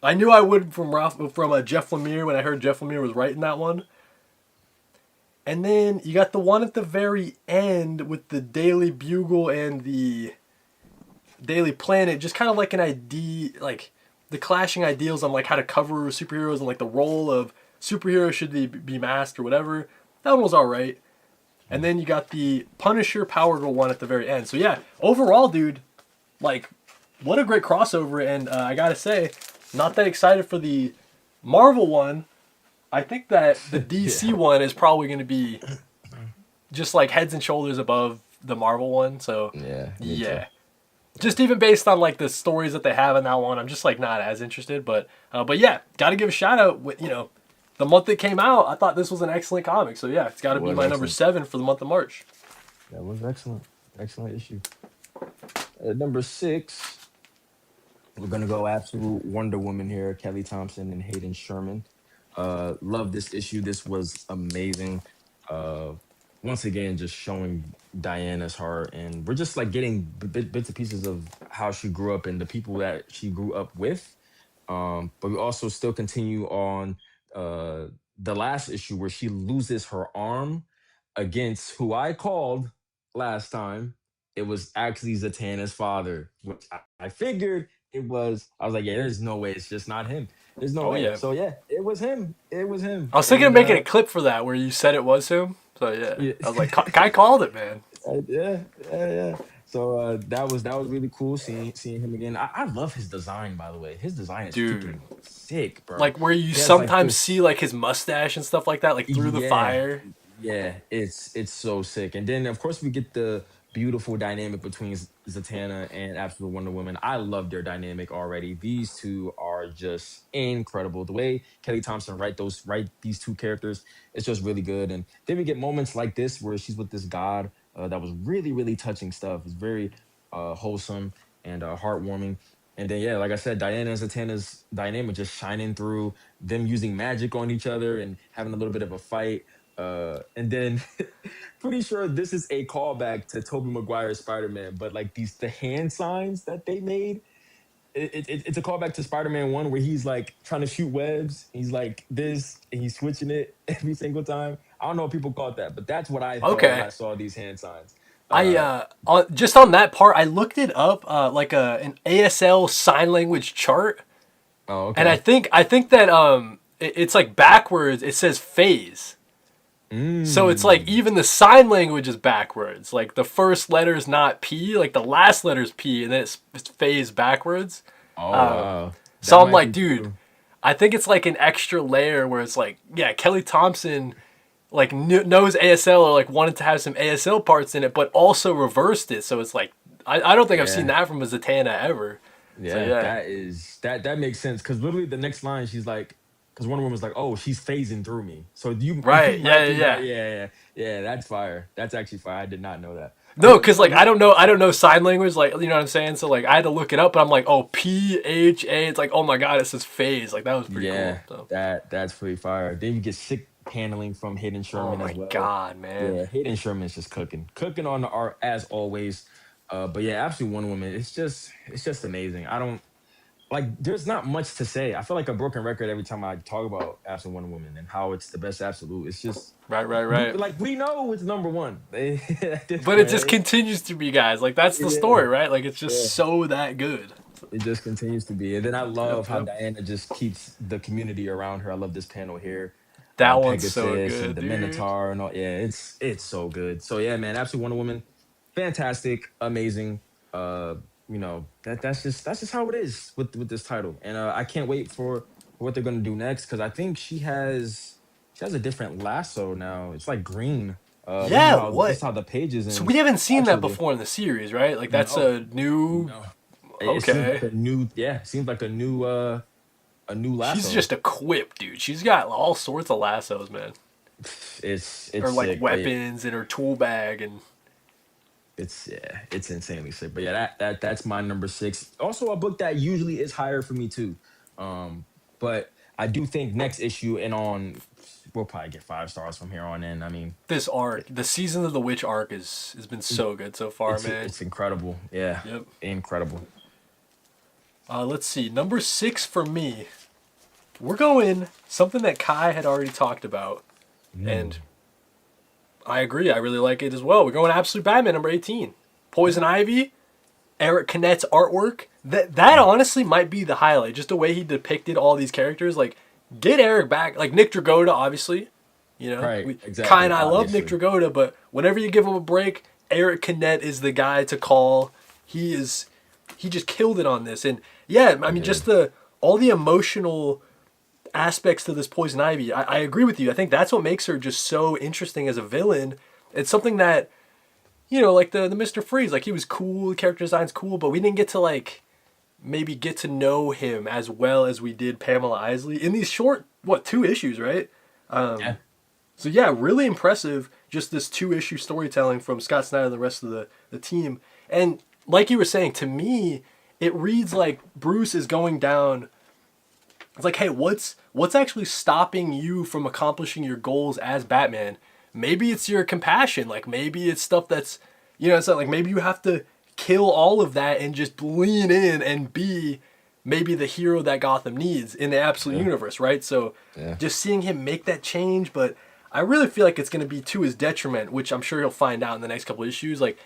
I knew I would from Jeff Lemire when I heard Jeff Lemire was writing that one. And then you got the one at the very end with the Daily Bugle and the Daily Planet, just kind of like an idea, like the clashing ideals on like how to cover superheroes and like the role of superheroes should they be masked or whatever. That one was all right. And then you got the Punisher Power Girl one at the very end. So yeah, overall, dude, like what a great crossover. And I gotta say, not that excited for the Marvel one. I think that the DC Yeah. one is probably going to be just like heads and shoulders above the Marvel one. So Yeah. Me too. yeah, just even based on like the stories that they have in that one, I'm just like not as interested. But yeah, got to give a shout out. With, you know, the month it came out, I thought this was an excellent comic. So yeah, it's got to It be was my number excellent. 7 for the month of March. That was excellent. Excellent issue. At number 6, we're gonna go absolute Wonder Woman here. Kelly Thompson and Hayden Sherman. Love this issue. This was amazing. Uh, Once again, just showing Diana's heart, and we're just like getting bits and pieces of how she grew up and the people that she grew up with. But we also still continue on uh, the last issue where she loses her arm against who I called last time. It was actually Zatanna's father, which I figured it was. I was like, yeah, there's no way. It's just not him. There's no Oh way. yeah, So yeah, it was him. It was him. I was thinking of And making a clip for that where you said it was him. So yeah, yeah. I was like, guy called it, man. Yeah, yeah, yeah. So that was really cool seeing him again. I love his design, by the way. His design is Dude, freaking sick, bro. like where you He has like sometimes see this. like his mustache and stuff like that, like through the Yeah, fire. yeah, it's so sick. And then of course we get the beautiful dynamic between Zatanna and Absolute Wonder Woman. I love their dynamic already. These two are just incredible. The way Kelly Thompson write these two characters, it's just really good. And then we get moments like this where she's with this god that was really really touching stuff. It's very wholesome and heartwarming. And then yeah, like I said, Diana and Zatanna's dynamic just shining through them using magic on each other and having a little bit of a fight. And then pretty sure this is a callback to Tobey Maguire's Spider-Man, but like the hand signs that they made, it's a callback to Spider-Man 1 where he's like trying to shoot webs. He's like this and he's switching it every single time. I don't know what people call that, but that's what I thought when Okay. I saw these hand signs. I Uh just on that part, I looked it up, like an ASL sign language chart, oh, and I okay. think I think that it's like backwards. It says phase, so it's like Mm. even the sign language is backwards. Like the first letter is not P, like the last letter is P, and then it's phase backwards. Oh wow. That So I'm might like, be dude, true. I think it's like an extra layer where it's like, yeah, Kelly Thompson like knows ASL or like wanted to have some ASL parts in it, but also reversed it. So it's like I don't think I've seen Yeah. that from a Zatanna ever. So Yeah, yeah, that makes sense because literally the next line she's like, because Wonder Woman's like, oh, she's phasing through me. So you right, yeah, might yeah, be right. yeah. Yeah. That's fire. That's actually fire. I did not know that. No, But because no, like I don't know sign language, like you know what I'm saying. So like I had to look it up, but I'm like, oh, PHA. It's like, oh my god, it says phase. Like that was pretty cool. yeah, So that's pretty fire. Then you get sick paneling from Hayden oh Sherman as my well. god, man. Yeah, Hayden Sherman's just cooking on the art as always. But yeah, absolutely Wonder Woman. It's just amazing. I don't like. There's not much to say. I feel like a broken record every time I talk about Absolute Wonder Woman and how it's the best absolute. It's just Right, right, we right. like we know it's number one at this But it point. just continues to be, guys. Like that's the Yeah, story, right? Like it's just yeah. so that good. It just continues to be. And then I Yep, love how yep. Diana just keeps the community around her. I love this panel here. That one's so Pegasus and good, the dude. Minotaur and all. Yeah, it's so good. So yeah, man, Absolute Wonder Woman, fantastic, amazing. Uh, that's just how it is with this title. And I can't wait for what they're gonna do next because I think she has a different lasso now. It's like green. Yeah, This is what? how the pages So and we haven't seen that actually before in the series, right? Like that's no a new. no. It seems like Okay. a new, yeah, it seems like a new She's lasso. just equipped, dude. She's got all sorts of lassos, man. It's Or like sick, but yeah, weapons in her tool bag and it's insanely sick. But yeah, that's my number six. Also, a book that usually is higher for me too. But I do think next issue and on, we'll probably get 5 stars from here on in. I mean, this arc. The season of the witch arc is has been so good so far, man. it's incredible. Yeah, Yep. incredible. Let's see. Number 6 for me. We're going something that Kai had already talked about, and Mm. I agree. I really like it as well. We're going Absolute Batman number 18. Poison Ivy, Eric Knet's artwork. That honestly might be the highlight. Just the way he depicted all these characters. Like, get Eric back. Like Nick Dragotta, obviously. You know, Right, Kai exactly. and I love Nick Obviously, Dragotta, but whenever you give him a break, Eric Knet is the guy to call. He just killed it on this, and yeah, I he mean, did. just the all the emotional aspects to this Poison Ivy. I agree with you. I think that's what makes her just so interesting as a villain. It's something that like the Mr. Freeze, like he was cool, the character design's cool, but we didn't get to like maybe get to know him as well as we did Pamela Isley in these short 2 issues, right? Yeah, So yeah, really impressive. Just this 2 issue storytelling from Scott Snyder and the rest of the team. And like you were saying, to me, it reads like Bruce is going down. It's like, hey, what's actually stopping you from accomplishing your goals as Batman? Maybe it's your compassion. Like maybe it's stuff that's it's not like maybe you have to kill all of that and just lean in and be maybe the hero that Gotham needs in the absolute yeah, universe, right? So yeah. just seeing him make that change, but I really feel like it's going to be to his detriment, which I'm sure he'll find out in the next couple of issues. Like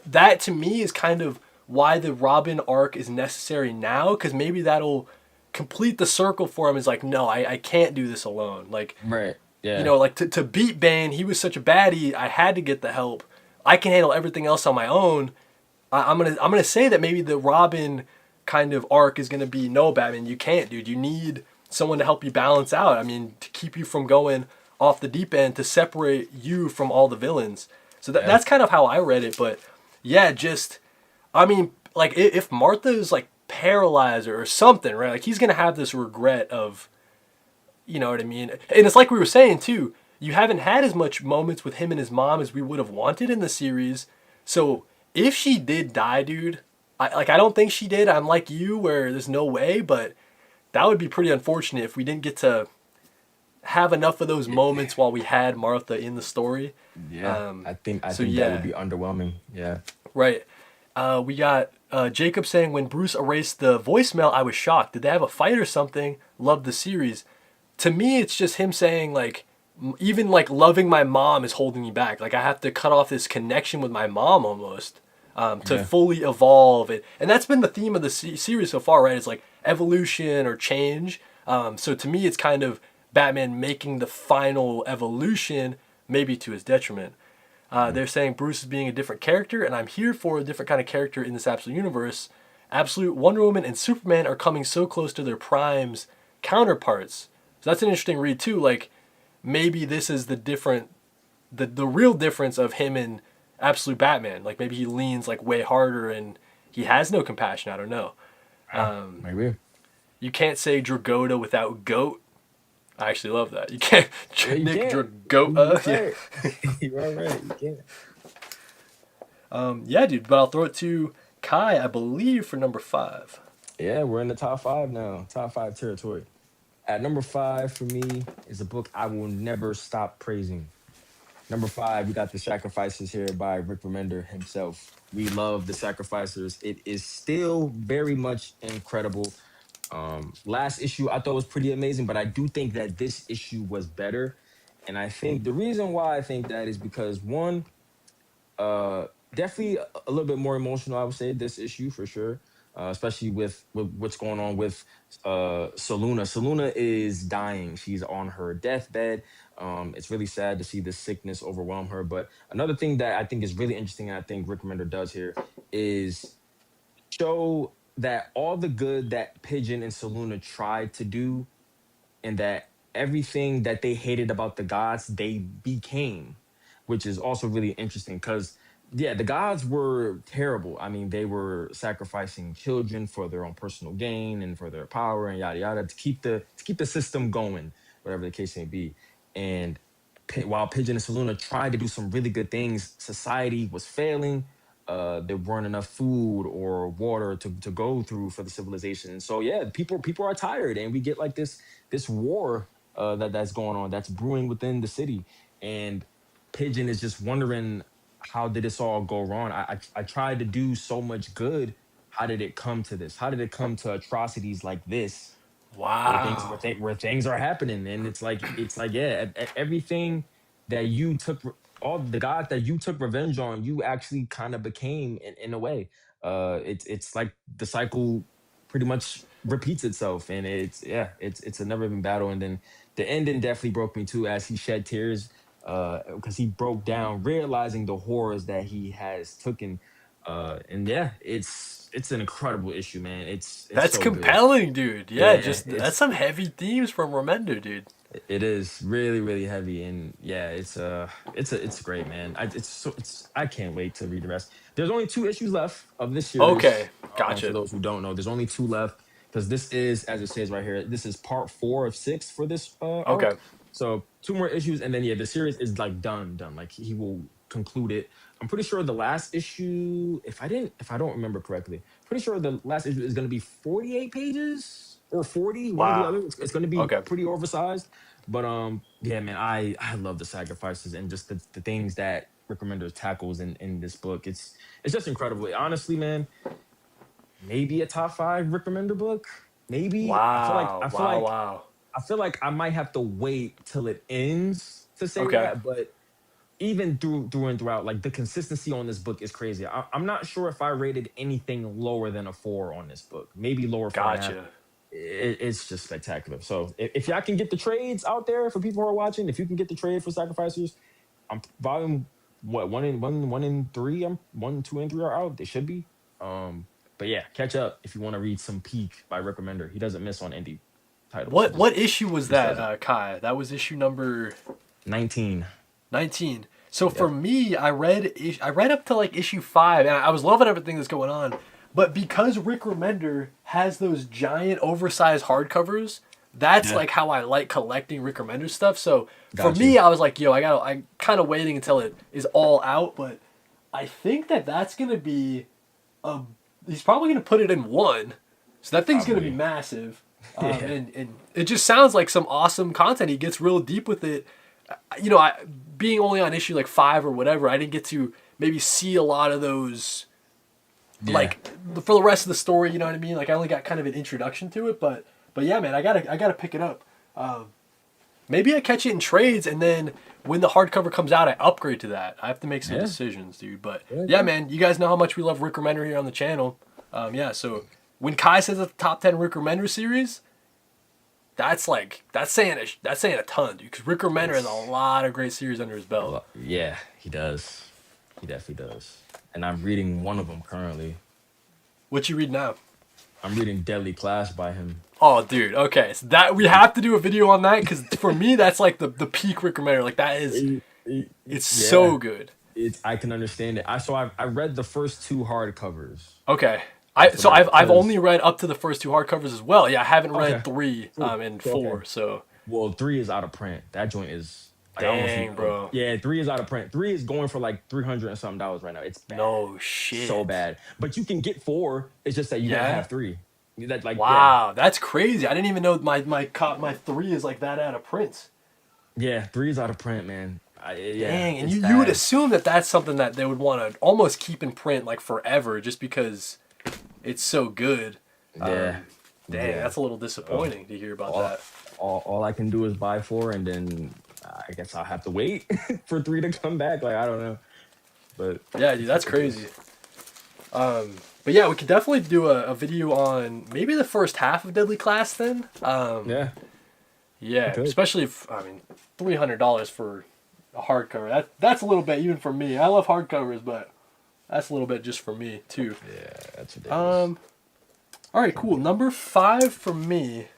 that to me is kind of why the Robin arc is necessary now, because maybe that'll complete the circle for him. Is like, no, I can't do this alone. Like, Right. Yeah. like to beat Bane, he was such a baddie. I had to get the help. I can handle everything else on my own. I'm gonna say that maybe the Robin kind of arc is gonna be no, Batman, you can't, dude. You need someone to help you balance out. I mean, to keep you from going off the deep end, to separate you from all the villains. So Yeah. that's kind of how I read it. But yeah, just I mean, like if Martha is like paralyzed or something, right? Like he's gonna have this regret of, you know what I mean? And it's like we were saying too. You haven't had as much moments with him and his mom as we would have wanted in the series. So if she did die, dude, I don't think she did. I'm like you, where there's no way, but that would be pretty unfortunate if we didn't get to have enough of those moments while we had Martha in the story. Yeah. I So think that would yeah, be underwhelming. Yeah. right. We got Jacob saying when Bruce erased the voicemail, I was shocked. Did they have a fight or something? Loved the series. To me, it's just him saying like, even like loving my mom is holding me back. Like I have to cut off this connection with my mom almost to Yeah. fully evolve it. And that's been the theme of the series so far, right? It's like evolution or change. So to me, it's kind of Batman making the final evolution, maybe to his detriment. They're saying Bruce is being a different character, and I'm here for a different kind of character in this absolute universe. Absolute Wonder Woman and Superman are coming so close to their primes. counterparts. So that's an interesting read too. Like maybe this is the real difference of him and Absolute Batman. Like maybe he leans like way harder and he has no compassion. I don't know. Yeah, maybe. You can't say Dragoda without goat. I actually love that. You can't Yeah, you Nick can't. You're Dragoda. Yeah. right. You're right. You can't. Yeah, dude. But I'll throw it to Kai, I believe, for number five. Yeah, we're in the top five now. Top five territory. At number five for me is a book I will never stop praising. Number five, we got The Sacrificers here by Rick Remender himself. We love The Sacrificers. It is still very much incredible. Last issue I thought was pretty amazing, but I do think that this issue was better. And I think the reason why I think that is because one, definitely a little bit more emotional, I would say, this issue for sure. Especially with what's going on with Saluna. Saluna is dying. She's on her deathbed. It's really sad to see this sickness overwhelm her. But another thing that I think is really interesting, and I think Rick Remender does here, is show that all the good that Pigeon and Saluna tried to do, and that everything that they hated about the gods, they became, which is also really interesting because, yeah, the gods were terrible. I mean, they were sacrificing children for their own personal gain and for their power and yada yada to keep the system going, whatever the case may be. And while Pigeon and Saluna tried to do some really good things, society was failing. There weren't enough food or water to go through for the civilization. So yeah, people are tired, and we get like this war that's going on, that's brewing within the city, and Pigeon is just wondering, how did this all go wrong? I tried to do so much good. How did it come to this? How did it come to atrocities like this? Wow. Where things are happening, and it's like yeah, everything that you took, all the gods that you took revenge on, you actually kind of became in a way. It's like the cycle pretty much repeats itself, and it's yeah, it's a never ending battle. And then the ending definitely broke me too, as he shed tears because he broke down realizing the horrors that he has taken. And yeah, it's an incredible issue, man. It's That's so good. compelling, dude. Yeah, Yeah, just that's some heavy themes from Remender, dude. it is really really heavy, and yeah, it's great, man. I can't wait to read the rest. There's only two issues left of this series. Okay, For gotcha. those who don't know, there's only two left because this is, as it says right here, this is part four of six for this Okay, arc. So two more issues, and then yeah, the series is like done. Like he will conclude it. I'm pretty sure the last issue, if I don't remember correctly, pretty sure the last issue is going to be 48 pages or 40, one or the wow. other. It's going to be Okay, pretty oversized. But yeah, man, I love the sacrifices and just the things that Rick Remender tackles in this book. It's just incredible. Honestly, man, maybe a top five Rick Remender book. Maybe wow, wow, wow. I feel like I might have to wait till it ends to say Okay, that. But even through and throughout, like the consistency on this book is crazy. I'm not sure if I rated anything lower than a four on this book. Maybe lower four and a half. gotcha. It's just spectacular. So if y'all can get the trades out there for people who are watching, if you can get the trade for Sacrificers, I'm volume what one in three. I'm one, two, and three are out. They should be. But yeah, catch up if you want to read some Peak by Rick Remender. He doesn't miss on indie titles. He What issue was just that, doesn't. Kai? That was issue number 19. 19. So for Yep. me, I read up to like issue 5 and I was loving everything that's going on. But because Rick Remender has those giant oversized hardcovers, that's Yeah. like how I like collecting Rick Remender stuff. So for Got you. me, I was like, yo, I'm kind of waiting until it is all out, but I think that that's going to be a he's probably going to put it in one. So that thing's going to be Probably. massive. Yeah. And it just sounds like some awesome content. He gets real deep with it. I being only on issue like 5 or whatever, I didn't get to maybe see a lot of those Yeah. like for the rest of the story. You know what I mean? Like I only got kind of an introduction to it, but yeah, man, I gotta pick it up. Maybe I catch it in trades, and then when the hardcover comes out, I upgrade to that. I have to make some Yeah. decisions, dude. But Yeah. yeah, man, you guys know how much we love Rick Remender here on the channel. Yeah, so when Kai says it's the top 10 Rick Remender series, that's saying a ton, dude. Because Rick Remender has a It's lot of great series under his a belt. lot. Yeah, he does. He definitely does. And I'm reading one of them currently. What you read now? I'm reading Deadly Class by him. Oh, dude. Okay, so that we have to do a video on that because for me that's like the peak Rick Remender. Like that is it's Yeah, so good. it's I can understand it. I read the first two hardcovers Okay. for So that I've only because read up to the first two hardcovers as well. Yeah, I haven't read okay, three cool. and So, okay. four. So Well, three is out of print. That joint is like I don't know if you dang, know. bro. Yeah, three is out of print. Three is going for like $300 and something dollars right now. It's bad, No so shit. bad. But you can get four. It's just that you don't Yeah. have three. That like yeah, Wow, that's crazy. I didn't even know my three is like that out of print. yeah. Three is out of print, man. Yeah, Dang, and it's you would bad. assume that that's something that they would want to almost keep in print like forever, just because it's so good. Yeah, Dang, yeah. that's a little So disappointing to hear about all, that. all I can do is buy four, and then I guess I'll have to wait for three to come back. Like I don't know, but Yeah, dude, that's it's good. crazy. But yeah, we could definitely do a video on maybe the first half of Deadly Class then. Yeah, we Yeah, could. especially if I mean $300 for a hardcover. That's a little bit even for me. I love hardcovers, but that's a little bit just for me too. Yeah, that's ridiculous. Um, all right, cool. Number 5 for me.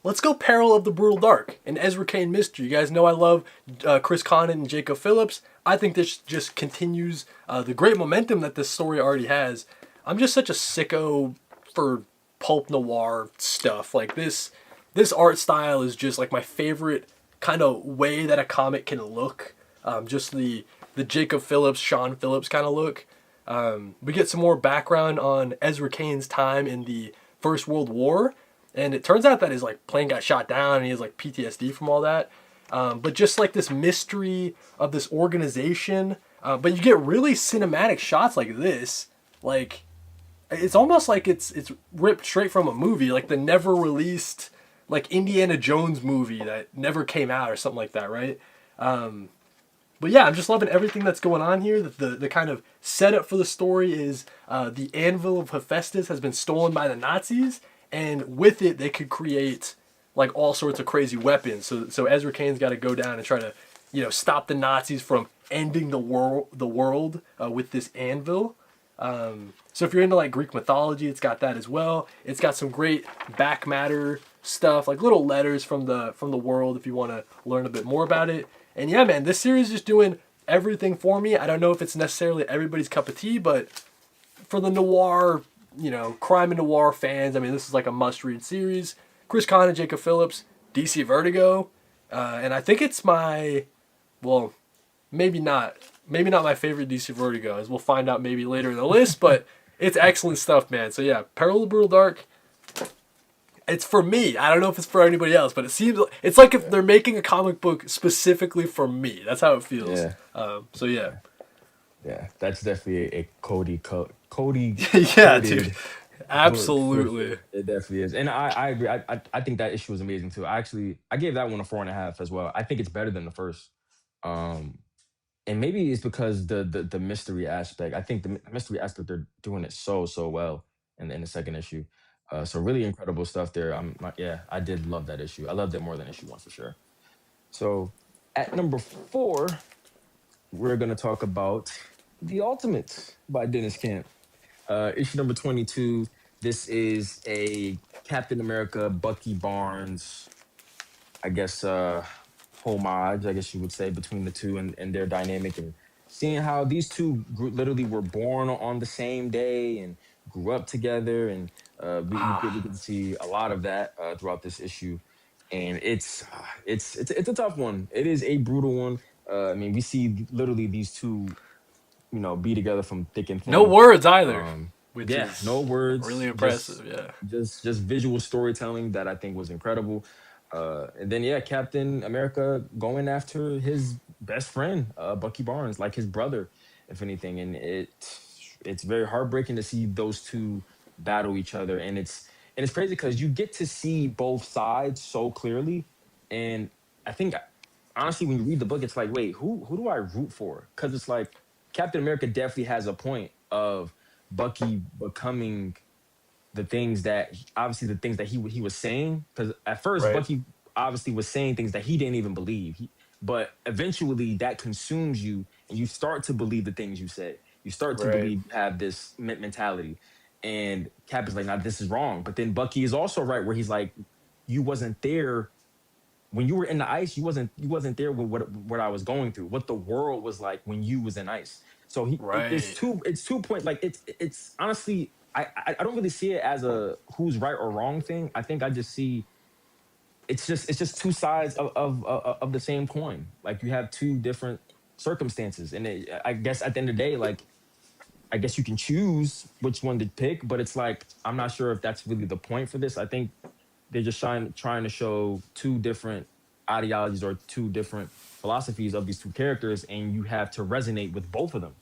Let's go Peril of the Brutal Dark, an Ezra Kane mystery. You guys know I love Chris Condon and Jacob Phillips. I think this just continues the great momentum that this story already has. I'm just such a sicko for pulp noir stuff. Like this art style is just like my favorite kind of way that a comic can look. Just the Jacob Phillips, Sean Phillips kind of look. We get some more background on Ezra Kane's time in the First World War, and it turns out that his like plane got shot down and he has like PTSD from all that. But just like this mystery of this organization, but you get really cinematic shots like this, like it's almost like it's ripped straight from a movie, like the never released like Indiana Jones movie that never came out or something like that, right? But yeah, I'm just loving everything that's going on here. The kind of setup for the story is the anvil of Hephaestus has been stolen by the Nazis, and with it they could create like all sorts of crazy weapons. So Ezra Kane's got to go down and try to stop the Nazis from ending the world with this anvil. So if you're into like Greek mythology, it's got that as well. It's got some great back matter stuff, like little letters from the world if you want to learn a bit more about it. And yeah, man, this series is just doing everything for me. I don't know if it's necessarily everybody's cup of tea, but for the noir, crime and noir fans, I mean, this is like a must-read series. Chris Conn and Jacob Phillips, DC Vertigo, and I think it's well, maybe not, my favorite DC Vertigo, as we'll find out maybe later in the list, but it's excellent stuff, man. So yeah, Peril of the Brutal Dark, it's for me. I don't know if it's for anybody else, but it seems it's like if Yeah, they're making a comic book specifically for me. That's how it feels. yeah, So yeah, yeah, yeah. That's definitely a Cody yeah, dude, coded book for absolutely. sure. It definitely is, and I agree. I think that issue was amazing too. I gave that one a 4.5 as well. I think it's better than the first. Um, and maybe it's because the mystery aspect. I think the mystery aspect they're doing it so well in the second issue. So really incredible stuff there. Yeah, I did love that issue. I loved it more than issue one for sure. So at number four, we're gonna talk about the Ultimates by Dennis Camp. Issue number 22. This is a Captain America, Bucky Barnes, I guess homage, I guess you would say, between the two and their dynamic and seeing how these two literally were born on the same day and grew up together and we can see a lot of that throughout this issue and it's a tough one. It is a brutal one. I mean, we see literally these two, be together from thick and No thin. words either, um which yeah, no is really words, impressive. Yeah. just visual storytelling that I think was incredible. And then yeah, Captain America going after his best friend, Bucky Barnes, like his brother, if anything. And it's very heartbreaking to see those two battle each other. And it's crazy because you get to see both sides so clearly. And I think honestly, when you read the book, it's like, wait, who do I root for? Because it's like Captain America definitely has a point of Bucky becoming obviously the things that he was saying, because at first Right. Bucky obviously was saying things that he didn't even believe. But eventually that consumes you and you start to believe the things you say. You start to Right. believe you have this mentality. And Cap is like, nah, this is wrong. But then Bucky is also right where he's like, you wasn't there when you were in the ice. You wasn't there with what I was going through, what the world was like when you was in ice. So it's Right. two point, like it's honestly, I don't really see it as a who's right or wrong thing. I think I just see it's just two sides of the same coin. Like you have two different circumstances, and I guess at the end of the day, like I guess you can choose which one to pick, but it's like I'm not sure if that's really the point for this. I think they're just trying to show two different ideologies or two different philosophies of these two characters, and you have to resonate with both of them.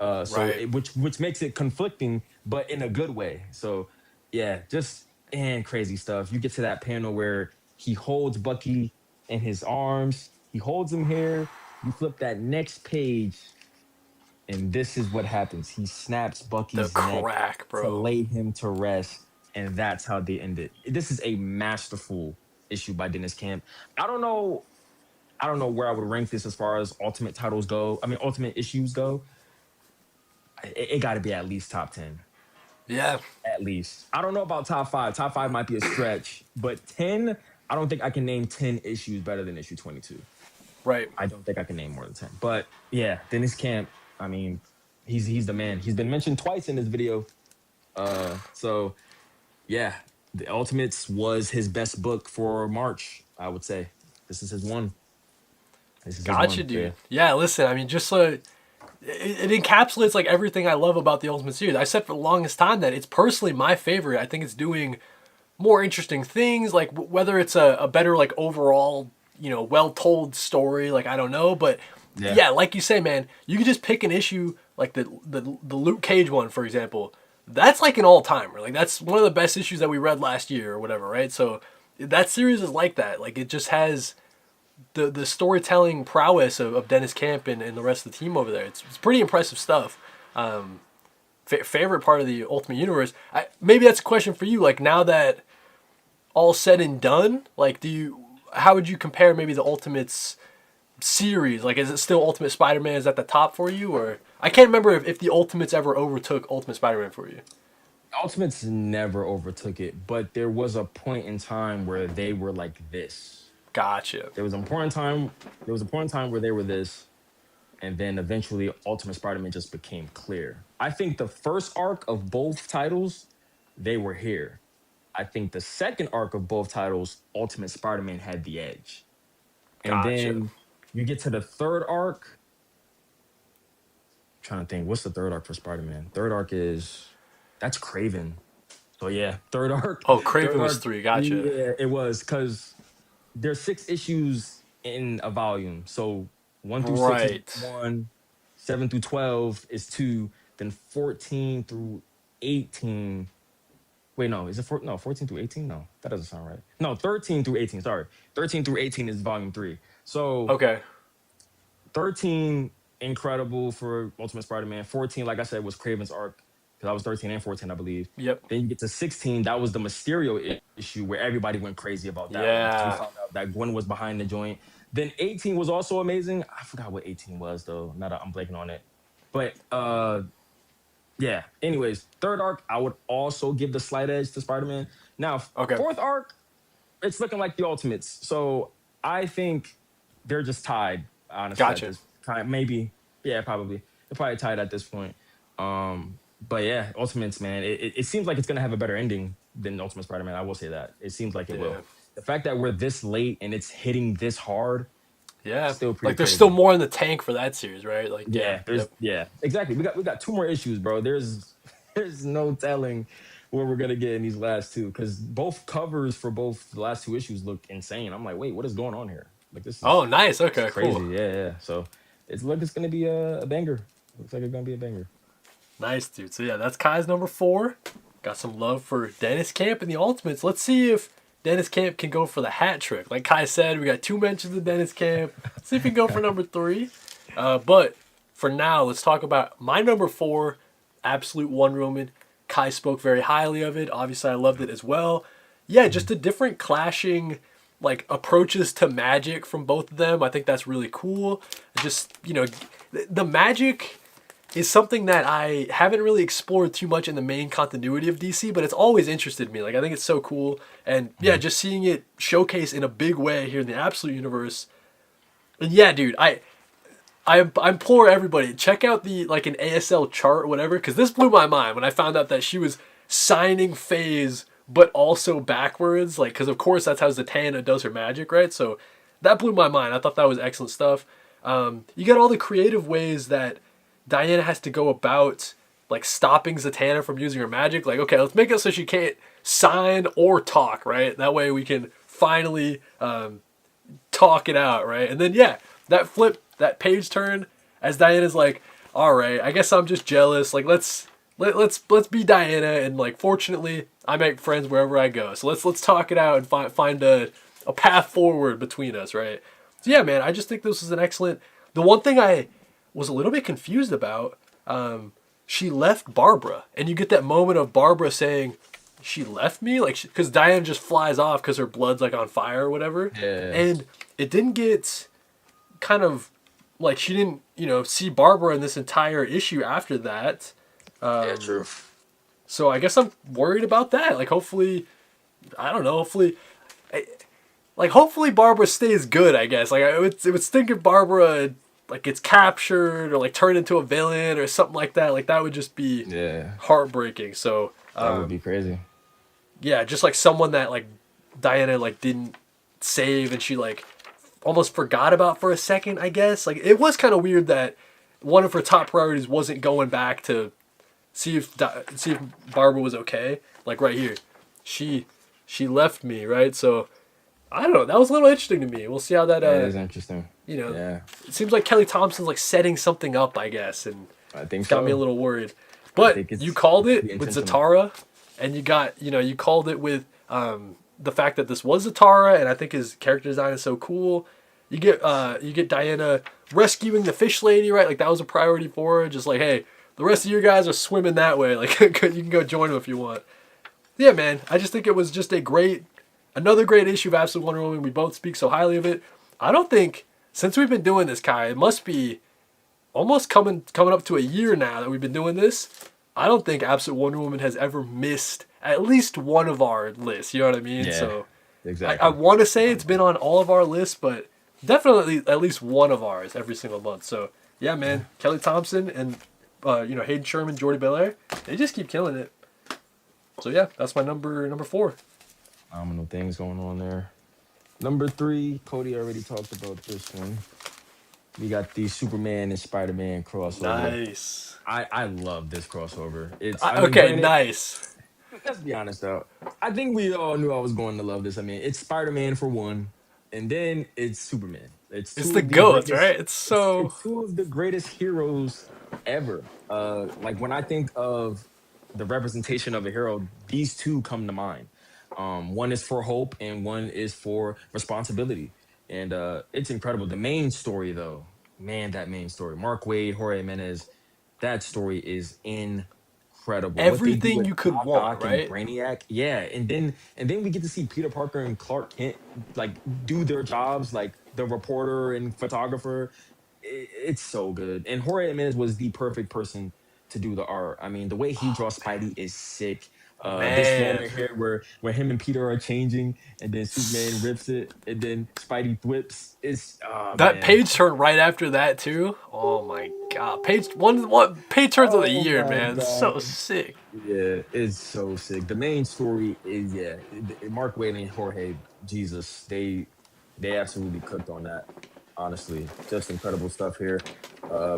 Right. Which makes it conflicting, but in a good way. So yeah, just and crazy stuff. You get to that panel where he holds Bucky in his arms. He holds him here. You flip that next page, and this is what happens. He snaps The Bucky's neck crack, to bro. lay him to rest, and that's how they end it. This is a masterful issue by Dennis Camp. I don't know. I don't know where I would rank this as far as ultimate titles go. I mean, ultimate issues go. It got to be at least top 10. Yeah. At least. I don't know about top 5. Top 5 might be a stretch, but 10, I don't think I can name 10 issues better than issue 22. Right. I don't think I can name more than 10. But yeah, Dennis Camp, I mean, he's the man. He's been mentioned twice in this video. So yeah, the Ultimates was his best book for March, I would say. This is his one. This is his Gotcha, one. So dude. yeah. Yeah, listen, I mean, just it encapsulates like everything I love about the Ultimate Series. I said for the longest time that it's personally my favorite. I think it's doing more interesting things, like whether it's a better like overall, well told story. Like I don't know, but Yeah. yeah, like you say, man, you can just pick an issue like the Luke Cage one, for example. That's like an all timer. Like that's one of the best issues that we read last year or whatever, right? So that series is like that. Like it just has the storytelling prowess of Dennis Camp and the rest of the team over there. It's pretty impressive stuff. Favorite part of the Ultimate Universe. Maybe that's a question for you. Like now that all said and done, like how would you compare maybe the Ultimates series? Like is it still Ultimate Spider-Man is at the top for you, or I can't remember if the Ultimates ever overtook Ultimate Spider-Man for you. Ultimates never overtook it, but there was a point in time where they were like this. Gotcha. There was an important time. There was a point in time where they were this, and then eventually Ultimate Spider-Man just became clear. I think the first arc of both titles, they were here. I think the second arc of both titles, Ultimate Spider-Man had the edge. And Gotcha. then you get to the third arc. I'm trying to think, what's the third arc for Spider-Man? Third arc is that's Craven. So yeah, third arc. Oh, Third Craven was arc. 3. Gotcha. Yeah, it was because there's 6 issues in a volume. So 1 through 6 is Right. one, 7 through 12 is two, then 14 through 18. Wait, no, is it 14 through 18? No, that doesn't sound right. No, 13 through 18. Sorry. 13 through 18 is volume 3. So Okay. 13, incredible for Ultimate Spider-Man. 14, like I said, was Craven's arc. Because I was 13 and 14, I believe. Yep. Then you get to 16, that was the Mysterio issue where everybody went crazy about that one because we Yeah. found out that Gwen was behind the joint. Then 18 was also amazing. I forgot what 18 was though. Now that I'm blanking on it. But yeah. Anyways, third arc, I would also give the slight edge to Spider-Man. Now, Okay. fourth arc, it's looking like the Ultimates. So I think they're just tied, honestly, at Gotcha. this time. Maybe. Yeah, probably. They're probably tied at this point. But yeah, Ultimates, man, it seems like it's gonna have a better ending than Ultimate Spider-Man. I will say that. It seems like it Yeah. will. The fact that we're this late and it's hitting this hard, Yeah. still pretty Like there's still crazy. more in the tank for that series, right? Like yeah. Yeah, Yep. exactly. We got 2 more issues, bro. There's no telling what we're gonna get in these last two because both covers for both the last 2 issues look insane. I'm like, wait, what is going on here? Like Oh, nice. this is Okay, crazy. cool. Yeah. So it's gonna be a banger. Looks like it's gonna be a banger. Nice, dude. So yeah, that's Kai's number 4. Got some love for Dennis Camp and the Ultimates. Let's see if Dennis Camp can go for the hat trick. Like Kai said, we got 2 mentions of Dennis Camp. See if he can go for number 3. But for now, let's talk about my number 4, Absolute Wonder Woman. Kai spoke very highly of it. Obviously, I loved it as well. Yeah, just Mhm. the different clashing like approaches to magic from both of them. I think that's really cool. Just the magic is something that I haven't really explored too much in the main continuity of DC, but it's always interested me. Like I think it's so cool, and yeah, Mhm. just seeing it showcased in a big way here in the Absolute universe. And yeah, dude, I implore everybody check out the like an ASL chart or whatever, because this blew my mind when I found out that she was signing phase but also backwards, like because of course that's how Zatanna does her magic, right? So that blew my mind. I thought that was excellent stuff. You got all the creative ways that Diana has to go about like stopping Zatanna from using her magic. Like, okay, let's make it so she can't sign or talk, right? That way we can finally talk it out, right? And then yeah, that flip, that page turn, as Diana's like, all right, I guess I'm just jealous. Like let's be Diana, and like fortunately I make friends wherever I go. So let's talk it out and find a path forward between us, right? So yeah, man, I just think this is an excellent. The one thing I was a little bit confused about, she left Barbara, and you get that moment of Barbara saying, "She left me," like because Diana just flies off because her blood's like on fire or whatever, Yeah. and it didn't get kind of like she didn't see Barbara in this entire issue after that. Yeah, Um, true. so I guess I'm worried about that. Like hopefully, I don't know. Hopefully Barbara stays good. I guess like it would stink if Barbara like gets captured or like turned into a villain or something like that. Like that would just be Yeah, heartbreaking. So that would be crazy. yeah, just like someone that like Diana like didn't save and she like almost forgot about for a second, I guess. Like it was kind of weird that one of her top priorities wasn't going back to see if Barbara was okay. Like right here, she she left me, right? So I don't know. That was a little interesting to me. We'll see how that That is interesting. you know, Yeah, it seems like Kelly Thompson's like setting something up, I guess, and I think it's got me a so. little worried. I But think you called it's pretty it with intentional. Zatara, and you called it with the fact that this was Zatara, and I think his character design is so cool. You get Diana rescuing the fish lady, right? Like that was a priority for her. Just like, hey, the rest of you guys are swimming that way. Like you can go join them if you want. Yeah, man. I just think it was just another great issue of Absolute Wonder Woman. We both speak so highly of it. I don't think since we've been doing this, Kai, it must be almost coming up to a year now that we've been doing this. I don't think Absolute Wonder Woman has ever missed at least one of our lists. You know what I mean? Yeah, So I exactly. want to say it's been on all of our lists, but definitely at least one of ours every single month. So yeah, Yeah. man, Kelly Thompson and Hayden Sherman, Jordy Belair, they just keep killing it. So yeah, that's my number four. Phenomenal things going on there. Number three, Cody already talked about this one. We got the Superman and Spider-Man crossover. Nice. I love this crossover. I mean, Okay, granted, nice. let's be honest though. I think we all knew I was going to love this. I mean, it's Spider-Man for one, and then it's Superman. It's It's two the of the goats, greatest. right? It's so It's two of the greatest heroes ever. Like when I think of the representation of a hero, these two come to mind. One is for hope, and one is for responsibility. And it's incredible. The main story, though, man, that main story, Mark Wade, Jorge Menez, that story is incredible. What they do everything with you could Doc want, Ock and right? Brainiac, yeah, and then we get to see Peter Parker and Clark Kent like do their jobs, like the reporter and photographer. It's so good. And Jorge Jimenez was the perfect person to do the art. I mean, the way he draws Spidey is sick. This Man. moment here where him and Peter are changing, and then Superman rips it, and then Spidey whips. It's oh That man, page turn right after that too. Oh my god. One page turns of the oh year, my man. So god. sick. Yeah, it's so sick. The main story is yeah, Mark Waid and Jorge, Jesus, they absolutely cooked on that. Honestly, just incredible stuff here.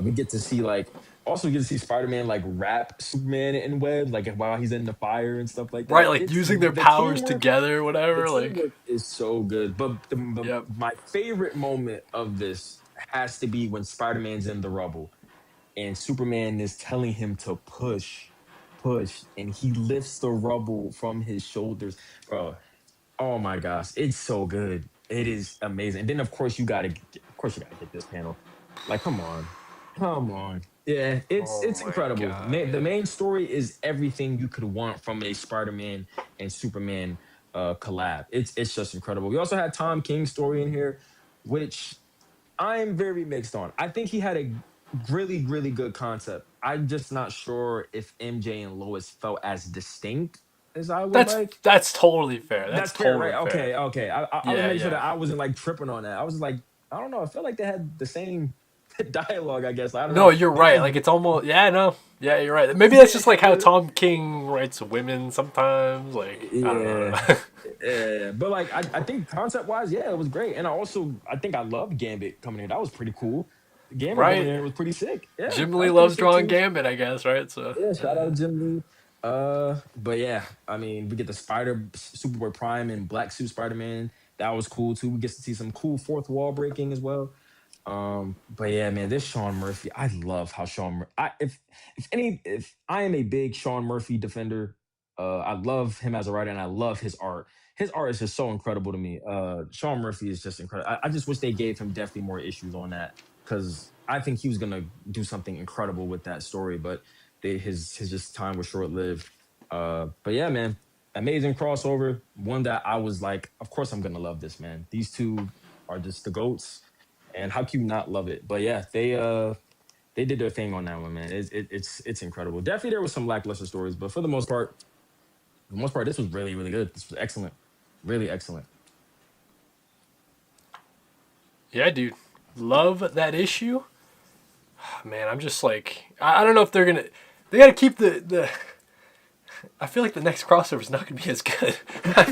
We get to see like also get to see Spider Man like wrap Superman in web like while he's in the fire and stuff like Right, that. like It's using their the powers teamwork. together, The whatever. Like, teamwork is so good. But yep. my favorite moment of this has to be when Spider Man's in the rubble and Superman is telling him to push, and he lifts the rubble from his shoulders. Bro, oh my gosh, it's so good. It is amazing. And then of course you gotta get this panel. Like, come on. Yeah, Oh it's my incredible. god. The main story is everything you could want from a Spider-Man and Superman collab. It's just incredible. We also had Tom King's story in here, which I'm very mixed on. I think he had a really, really good concept. I'm just not sure if MJ and Lois felt as distinct as I would That's like. that's totally fair. That's That's fair, right? totally fair. Okay, okay. I was Yeah, making sure yeah. that I wasn't like tripping on that. I was like, I don't know. I felt like they had the same dialogue. I guess I don't No, know. you're They right. just Like it's almost yeah, no. Yeah, you're right. Maybe that's just like how yeah, Tom King writes women sometimes. Like I don't yeah, know. yeah. But like, I think concept wise, yeah, it was great. And I think I loved Gambit coming here. That was pretty cool. Gambit coming Right? here was pretty sick. Yeah, Jim that Lee was pretty loves sick drawing too. Gambit, I guess, right? So Yeah, shout out to Jim Lee. But yeah, I mean, we get the Superboy Prime and Black Suit Spider Man. That was cool too. We get to see some cool fourth wall breaking as well. But yeah, man, this Sean Murphy, I love how if I am a big Sean Murphy defender, I love him as a writer and I love his art. His art is just so incredible to me. Sean Murphy is just incredible. I just wish they gave him definitely more issues on that because I think he was gonna do something incredible with that story, but his just time was short lived. But yeah, man, amazing crossover. One that I was like, of course I'm gonna love this, man. These two are just the goats and how can you not love it? But yeah, they did their thing on that one, man. It's incredible. Definitely there was some lackluster stories, but for the most part, this was really really good. This was excellent, really excellent. yeah, dude, love that issue. Man, I'm just like I don't know if they're gonna. They gotta keep the. I feel like the next crossover is not gonna be as good. I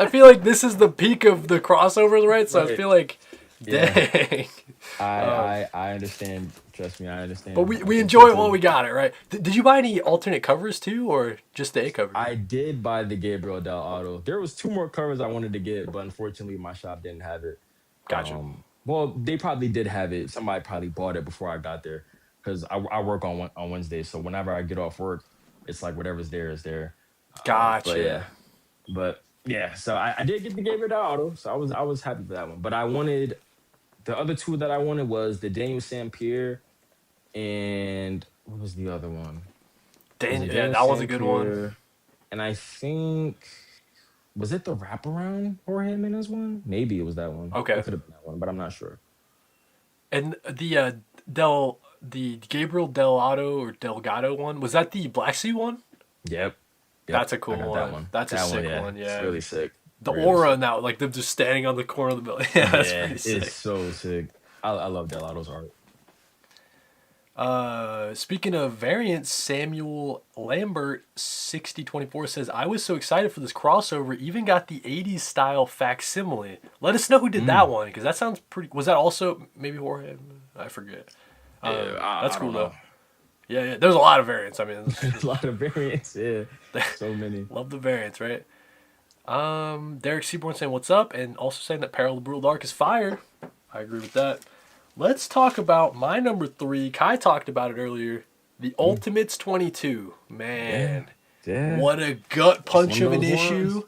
feel like this is the peak of the crossovers, right? So I Right. feel like, Yeah, dang. Um, I understand. Trust me, I but understand. we I enjoy it while completely. we got it, right? Did you buy any alternate covers too, or just the A cover? I did buy the Gabriel Del Auto. There was two more covers I wanted to get, but unfortunately my shop didn't have it. Gotcha. Well, they probably did have it. Somebody probably bought it before I got there because I work on Wednesday, so whenever I get off work, it's like whatever's there is there. But Gotcha. yeah, but yeah. So I did get the Gabriel Del Auto, so I was happy for that one. But I wanted the other two that I wanted was the Daniel St. Pierre and what was the other one? It was a Yeah, Daniel that was a St. good one. Pierre, and I think was it the wraparound Jorge Jimenez one? Maybe it was that one. It Okay. could have been that one, but I'm not sure. And the Gabriel Delgado or Delgado one, was that the Black Sea one? Yep. Yep. That's a I cool got that one. one. That's a That one, sick yeah. one. It's Yeah. really sick. The Really aura sick. now, like them just standing on the corner of the building. Yeah, that's Yeah, pretty it's sick. so sick. I love Delato's art. Speaking of variants, Samuel Lambert 6024 says, I was so excited for this crossover, even got the 80s style facsimile. Let us know who did that Mm. one, because that sounds pretty. Was that also maybe Jorge? I forget. Yeah, That's I cool don't though. know. Yeah, yeah. There's a lot of variants. I mean, A lot of variants. Yeah, so many. love the variants, right? Derek Seaborn saying, what's up? And also saying that Peril of the Brutal Dark is fire. I agree with that. Let's talk about my number three. Kai talked about it earlier. The Mm. Ultimates 22. Yeah, Man, yeah. what a gut It's punch one of of an those ones. issue.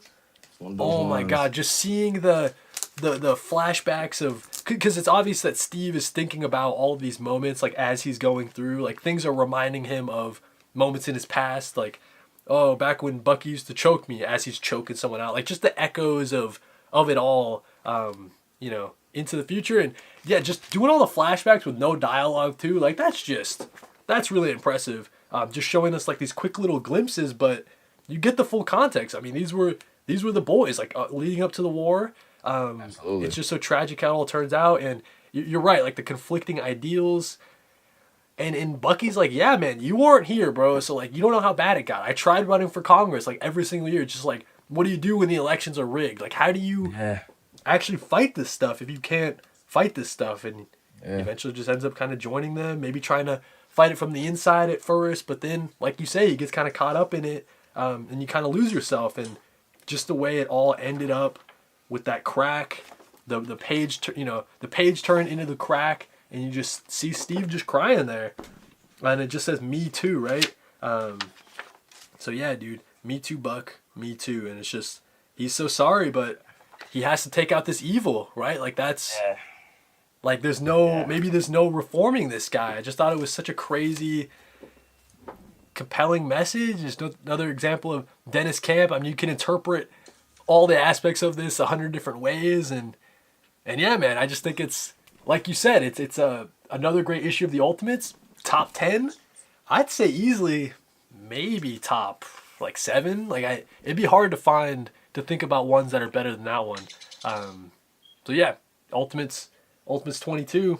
It's one of those Oh my ones. god, just seeing the flashbacks of, because it's obvious that Steve is thinking about all of these moments like as he's going through, like things are reminding him of moments in his past, like oh, back when Bucky used to choke me as he's choking someone out, like just the echoes of it all, into the future. And yeah, just doing all the flashbacks with no dialogue too, like that's really impressive. Just showing us like these quick little glimpses, but you get the full context. I mean, these were the boys like leading up to the war. It's Absolutely. just so tragic how it all turns out, and you're right, like the conflicting ideals. And Bucky's like, yeah, man, you weren't here, bro. So like, you don't know how bad it got. I tried running for Congress like every single year. Just like, what do you do when the elections are rigged? Like, how do you Yeah, actually fight this stuff if you can't fight this stuff? And he yeah. eventually just ends up kind of joining them, maybe trying to fight it from the inside at first, but then, like you say, he gets kind of caught up in it, and you kind of lose yourself. And just the way it all ended up with that crack, the page, the page turned into the crack, and you just see Steve just crying there, and it just says "Me Too," right? So yeah, dude, me too, Buck, me too, and it's just he's so sorry, but he has to take out this evil, right? Like that's Yeah. like Yeah. there's no reforming this guy. I just thought it was such a crazy, compelling message. Just another example of Dennis Camp. I mean, you can interpret all the aspects of this 100 different ways, and yeah, man, I just think it's like you said, it's a another great issue of the Ultimates, top 10. I'd say easily, maybe top like 7. Like it'd be hard to think about ones that are better than that one. Um, so yeah, Ultimates 22.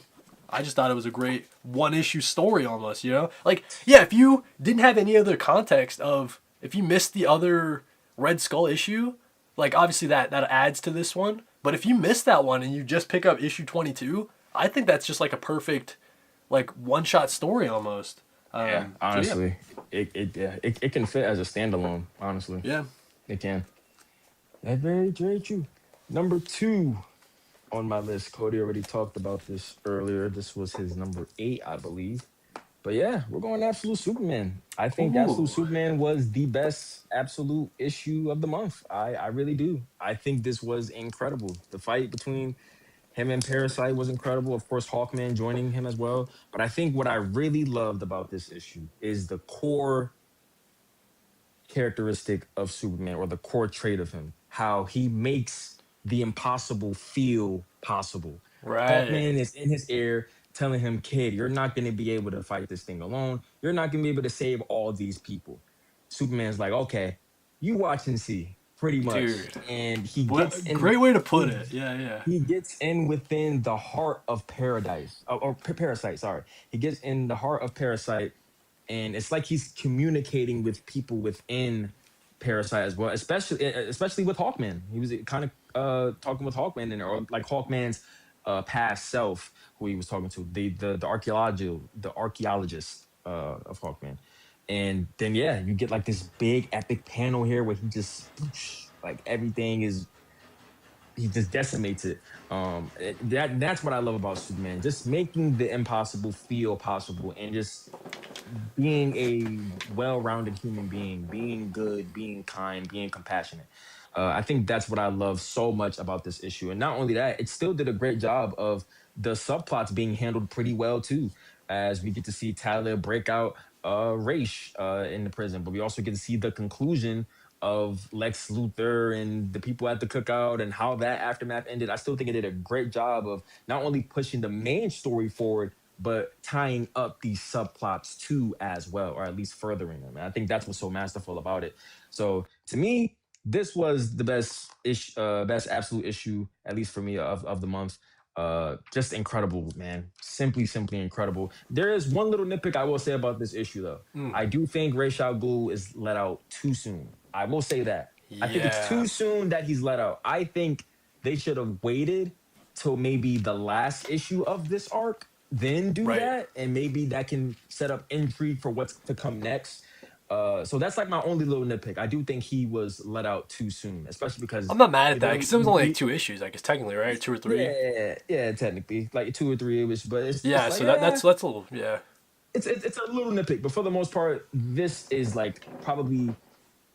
I just thought it was a great one issue story almost, you know? Like, yeah, if you didn't have any other context of if you missed the other Red Skull issue, like obviously that adds to this one. But if you missed that one and you just pick up issue 22, I think that's just like a perfect like one shot story almost. Yeah, So yeah. honestly, it can fit as a standalone. Honestly, Yeah. it can. That's very true. Number 2 on my list. Cody already talked about this earlier. This was his number 8, I believe. But yeah, we're going Absolute Superman. I think Absolute Ooh. Superman was the best absolute issue of the month. I really do. I think this was incredible. The fight between him and Parasite was incredible. Of course, Hawkman joining him as well. But I think what I really loved about this issue is the core characteristic of Superman or the core trait of him, how he makes the impossible feel possible. Right. Hawkman is in his ear telling him, kid, you're not going to be able to fight this thing alone. You're not going to be able to save all these people. Superman's like, okay, you watch and see, pretty much. Dude. And he gets What in. great way to put He it. Yeah, yeah. he gets in within the heart of paradise or parasite. Sorry, he gets in the heart of parasite, and it's like he's communicating with people within parasite as well, especially with Hawkman. He was kind of talking with Hawkman in there, or like Hawkman's past self, who he was talking to, the archaeologist of Hawkman. And then yeah, you get like this big epic panel here where he just like everything is, he just decimates it. That's what I love about Superman, just making the impossible feel possible, and just being a well-rounded human being, being good, being kind, being compassionate. I think that's what I love so much about this issue. And not only that, it still did a great job of the subplots being handled pretty well too, as we get to see Tyler break out Raish in the prison, but we also get to see the conclusion of Lex Luthor and the people at the cookout and how that aftermath ended. I still think it did a great job of not only pushing the main story forward, but tying up these subplots too as well, or at least furthering them. And I think that's what's so masterful about it. So to me, this was the best absolute issue, at least for me, of the month. Just incredible, man. Simply incredible. There is one little nitpick I will say about this issue, though. Mm. I do think Ra's al Ghul is let out too soon. I will say that. I think it's Yeah. too soon that he's let out. I think they should have waited till maybe the last issue of this arc, then do Right. that, and maybe that can set up intrigue for what's to come next. So that's like my only little nitpick. I do think he was let out too soon, especially because I'm not mad at it that only because it was only like 2 issues, I guess technically, right? 2 or 3. yeah, technically like 2 or 3 it was, but it's Yeah. like So that's a little yeah. it's a little nitpick, but for the most part, this is like probably,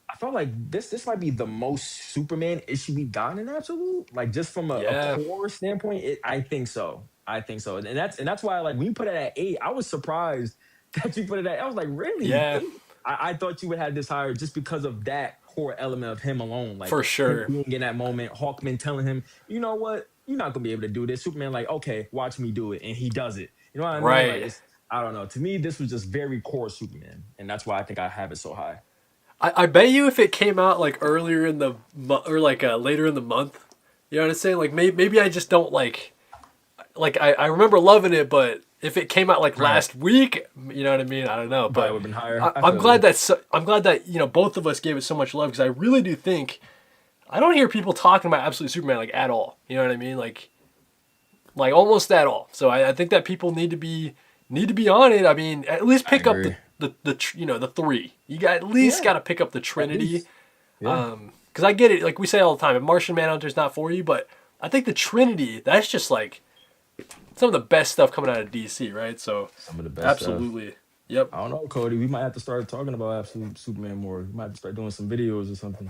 I felt like this might be the most Superman issue we've gotten in Absolute. Like just from a Yeah. core standpoint, I think so. I think so, and that's why like when you put it at 8, I was surprised that you put it at. I was like, really Yeah. 8? I thought you would have this higher just because of that core element of him alone, like For him sure. being in that moment, Hawkman telling him, you know what, you're not gonna be able to do this. Superman like, okay, watch me do it, and he does it. You know what I mean? Like Right. it's, I don't know. To me, this was just very core Superman, and that's why I think I have it so high. I bet you if it came out like earlier in the or like later in the month, you know what I'm saying? Like maybe I just don't like I remember loving it, but if it came out like Right. last week, you know what I mean? I don't know, Probably but would have been higher. I I'm feel glad you. I'm glad that both of us gave it so much love because I really do think I don't hear people talking about Absolute Superman like at all. You know what I mean? Like almost at all. So I think that people need to be on it. I mean, at least I pick up agree. the 3. You got at least Yeah, got to pick up the at Trinity. least. Yeah. Because I get it. Like we say all the time, if Martian Manhunter's not for you, but I think the Trinity, that's just like some of the best stuff coming out of DC, right? So Some of the best stuff. absolutely. Yep. I don't know, Cody. We might have to start talking about Absolute Superman more. We might have to start doing some videos or something.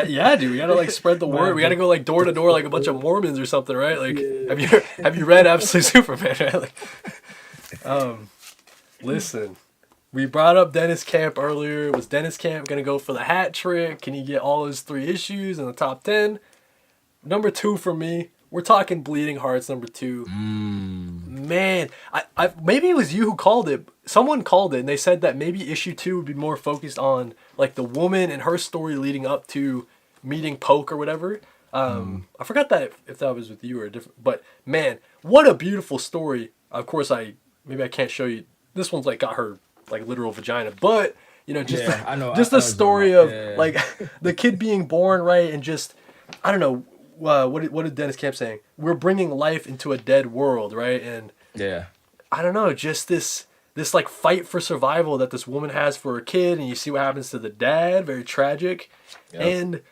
Yeah, dude. We gotta like spread the Might word. have We gotta to. go like door to door like a bunch of Mormons or something, right? Like, Yeah. have you read Absolute Superman? Right? Like, um, listen, we brought up Dennis Camp earlier. Was Dennis Camp gonna go for the hat trick? Can he get all his 3 issues in the top 10? Number 2 for me. We're talking Bleeding Hearts number 2. Mm. Man, I maybe it was you who called it. someone called it and they said that maybe issue 2 would be more focused on like the woman and her story leading up to meeting Poke or whatever. Mm, I forgot that if that was with you or different, but man, what a beautiful story. Of course, I maybe I can't show you. This one's like got her like literal vagina, but just yeah, I know. just I the know what you're talking story about. of Yeah, like the kid being born right and just I don't know what did Dennis Camp saying? We're bringing life into a dead world, right? And yeah, I don't know, just this like fight for survival that this woman has for her kid, and you see what happens to the dad, very tragic, yep, and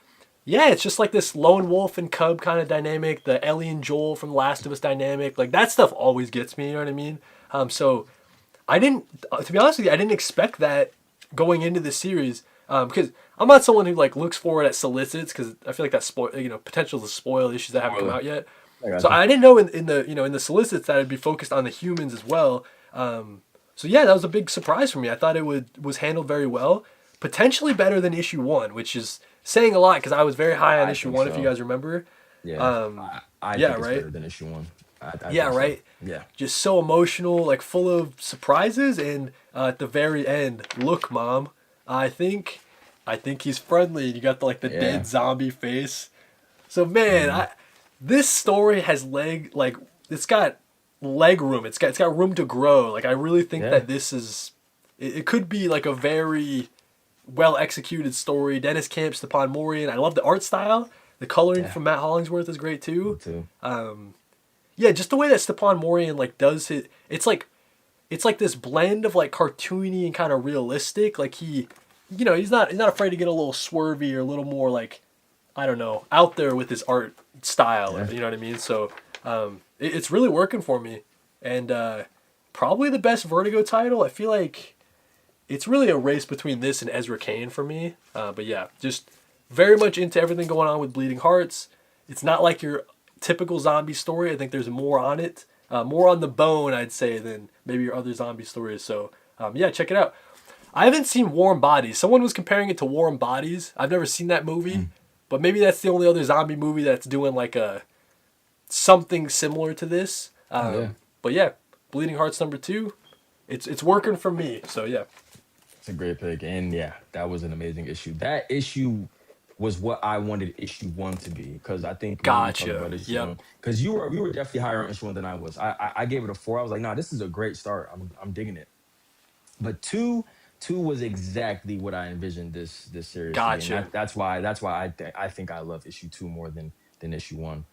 yeah, it's just like this lone wolf and cub kind of dynamic, the Ellie and Joel from Last of Us dynamic, like that stuff always gets me. You know what I mean? So I didn't, to be honest with you, I didn't expect that going into the series because I'm not someone who like looks forward at solicits because I feel like that's potential to spoil issues that haven't come spoiler. out yet. I So got you. I didn't know in the in the solicits that it'd be focused on the humans as well. So yeah, that was a big surprise for me. I thought it was handled very well, potentially better than issue 1, which is saying a lot because I was very high on I issue think 1 if you so. guys remember. Yeah, Um, I yeah, think it's right. better than issue one. I Yeah, think so. right. Yeah, Just so emotional, like full of surprises, and at the very end, look, mom, I think, I think he's friendly. You got the like the yeah. dead zombie face. So man, Mm, this story has like it's got leg room. It's got room to grow. Like I really think yeah, that this is it could be like a very well executed story. Dennis Camp, Stepan Morian. I love the art style. The coloring yeah. from Matt Hollingsworth is great Me too. too. Yeah, just the way that Stepan Morian like does it. It's like this blend of like cartoony and kind of realistic. Like he's not afraid to get a little swervy or a little more like I don't know out there with his art style. Yeah. You know what I mean? So it's really working for me, and probably the best Vertigo title. I feel like it's really a race between this and Ezra Kane for me. But yeah, just very much into everything going on with Bleeding Hearts. It's not like your typical zombie story. I think there's more on it, more on the bone, I'd say, than maybe your other zombie stories. So yeah, check it out. I haven't seen Warm Bodies. Someone was comparing it to Warm Bodies. I've never seen that movie, Mm, but maybe that's the only other zombie movie that's doing like a something similar to this. yeah. But yeah, Bleeding Hearts number 2. It's working for me. So yeah, It's a great pick, and yeah, that was an amazing issue. That issue was what I wanted issue one to be because I think when we talk gotcha. about issue Yep, one, because you were definitely higher on issue one than I was. I gave it a 4. I was like, nah, this is a great start. I'm digging it. But two was exactly what I envisioned this series to be, and gotcha. that's why I think I love issue two more than issue one.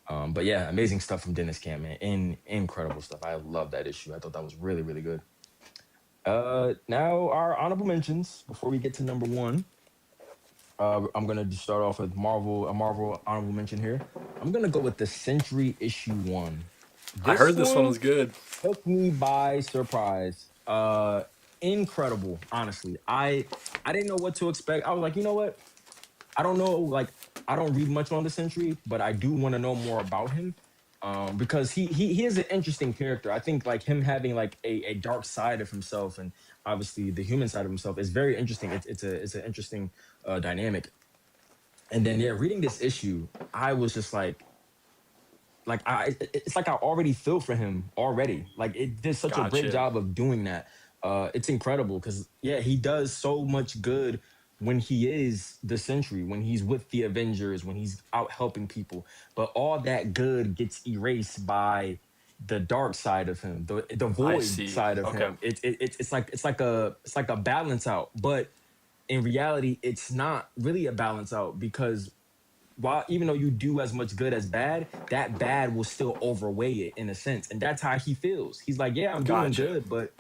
But yeah, amazing stuff from Dennis Camp, man. Incredible stuff. I love that issue. I thought that was really really good. Now our honorable mentions before we get to number one. I'm gonna just start off with Marvel, a Marvel honorable mention here. I'm gonna go with the Century issue one. I This heard this one one was good. took me by surprise. Incredible, honestly. I didn't know what to expect. I was like, you know what? I don't know, like I don't read much on the Century, but I do want to know more about him. Because he is an interesting character. I think like him having like a dark side of himself and obviously the human side of himself is very interesting. It's an interesting dynamic. And then yeah, reading this issue, I was just like it's like I already feel for him already. Like it did such a great Gotcha. job of doing that. It's incredible because yeah, he does so much good when he is the Sentry, when he's with the Avengers, when he's out helping people. But all that good gets erased by the dark side of him, the I void see. side of Okay. him. It's like a balance out, but in reality, it's not really a balance out because while even though you do as much good as bad, that bad will still overweigh it in a sense, and that's how he feels. He's like, yeah, I'm doing Gotcha. good, but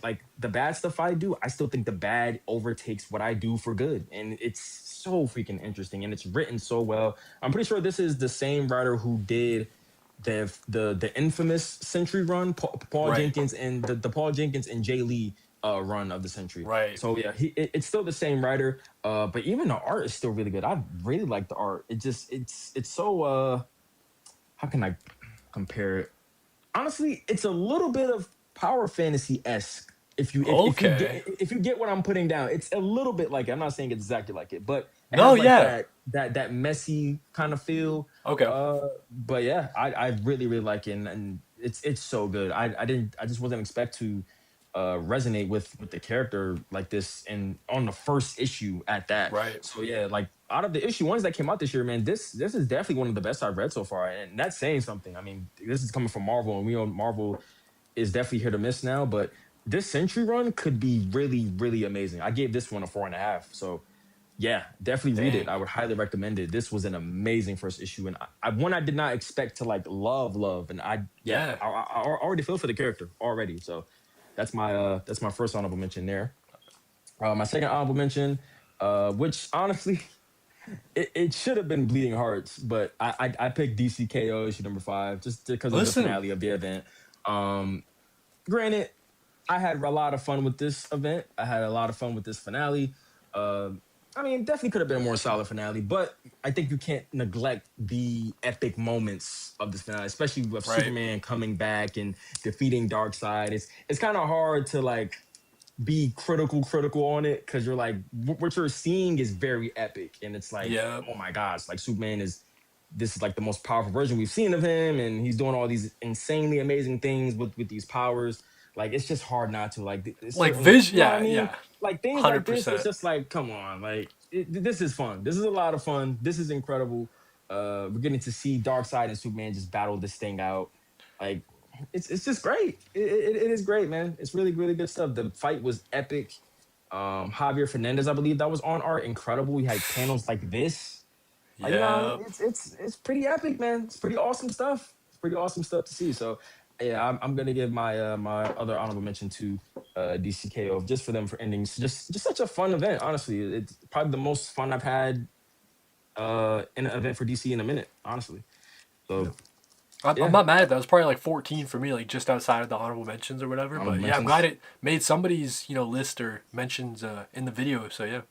like the bad stuff I do, I still think the bad overtakes what I do for good, and it's so freaking interesting, and it's written so well. I'm pretty sure this is the same writer who did the infamous Century run, Paul Right. Jenkins and the Paul Jenkins and Jay Lee run of the Century. Right. So yeah, it's still the same writer, but even the art is still really good. I really like the art. It's so how can I compare it? Honestly, it's a little bit of power fantasy esque. Okay. If you get what I'm putting down, it's a little bit like it. I'm not saying exactly like it, but it No, has like yeah. that messy kind of feel. Okay. But yeah, I really really like it, and it's so good. I just wasn't expect to. resonate with the character like this, and on the first issue at that. Right. So yeah, like out of the issue ones that came out this year, man, this is definitely one of the best I've read so far, and that's saying something. I mean, this is coming from Marvel, and we know Marvel is definitely here to miss now, but this Century run could be really, really amazing. I gave this one a 4.5. So yeah, definitely read it. Dang. I would highly recommend it. This was an amazing first issue, and one I did not expect to like love, and Yeah. I already feel for the character already. So that's my first honorable mention there. My second honorable mention, which honestly it should have been Bleeding Hearts, but I picked DCKO issue number 5 just because of the Listen. finale of the event. Um, Granted, I had a lot of fun with this event. I had a lot of fun with this finale. I mean, definitely could have been a more solid finale, but I think you can't neglect the epic moments of this finale, especially with Right. Superman coming back and defeating Darkseid. It's kind of hard to like be critical on it because you're like what you're seeing is very epic, and it's like, Yeah. oh my gosh, like Superman is this is like the most powerful version we've seen of him, and he's doing all these insanely amazing things with these powers. Like it's just hard not to like Like certain, vision. you know what I Yeah. mean? Yeah. Like things like this, it's 100%. just like, come on, like this is fun. This is a lot of fun. This is incredible. We're getting to see Darkseid and Superman just battle this thing out. Like it's just great. It is great, man. It's really really good stuff. The fight was epic. Javier Fernandez, I believe, that was on art. Incredible. We had panels like this. Like, you know, what I Yeah. mean? It's pretty epic, man. It's pretty awesome stuff. It's pretty awesome stuff to see. So, yeah, I'm gonna give my my other honorable mention to DCKO just for them for ending just such a fun event. Honestly, it's probably the most fun I've had in an event for DC in a minute. Honestly, so I'm yeah, not mad at that. It was probably like 14 for me, like just outside of the honorable mentions or whatever. honorable But yeah, I'm glad mentions. it made somebody's list or mentions in the video. So yeah,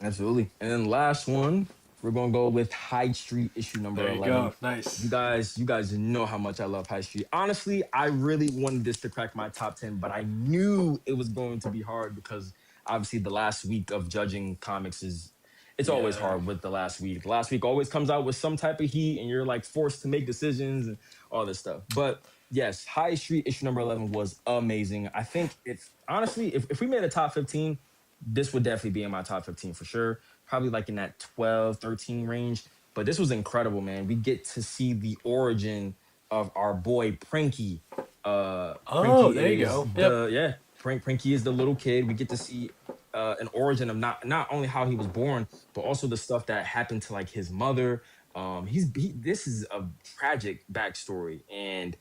Absolutely. And then last one, we're gonna go with High Street issue number there you 11. go. Nice. You guys know how much I love High Street. Honestly, I really wanted this to crack my top 10, but I knew it was going to be hard because obviously the last week of judging comics is it's always Yeah, hard with the last week. The last week always comes out with some type of heat and you're like forced to make decisions and all this stuff. But yes, High Street issue number 11 was amazing. I think it's honestly, if we made a top 15, this would definitely be in my top 15 for sure. Probably like in that 12, 13 range. But this was incredible, man. We get to see the origin of our boy Prinky. oh, Prinky there you is go. Yep. Prinky is the little kid. We get to see an origin of not only how he was born, but also the stuff that happened to like his mother. This is a tragic backstory, and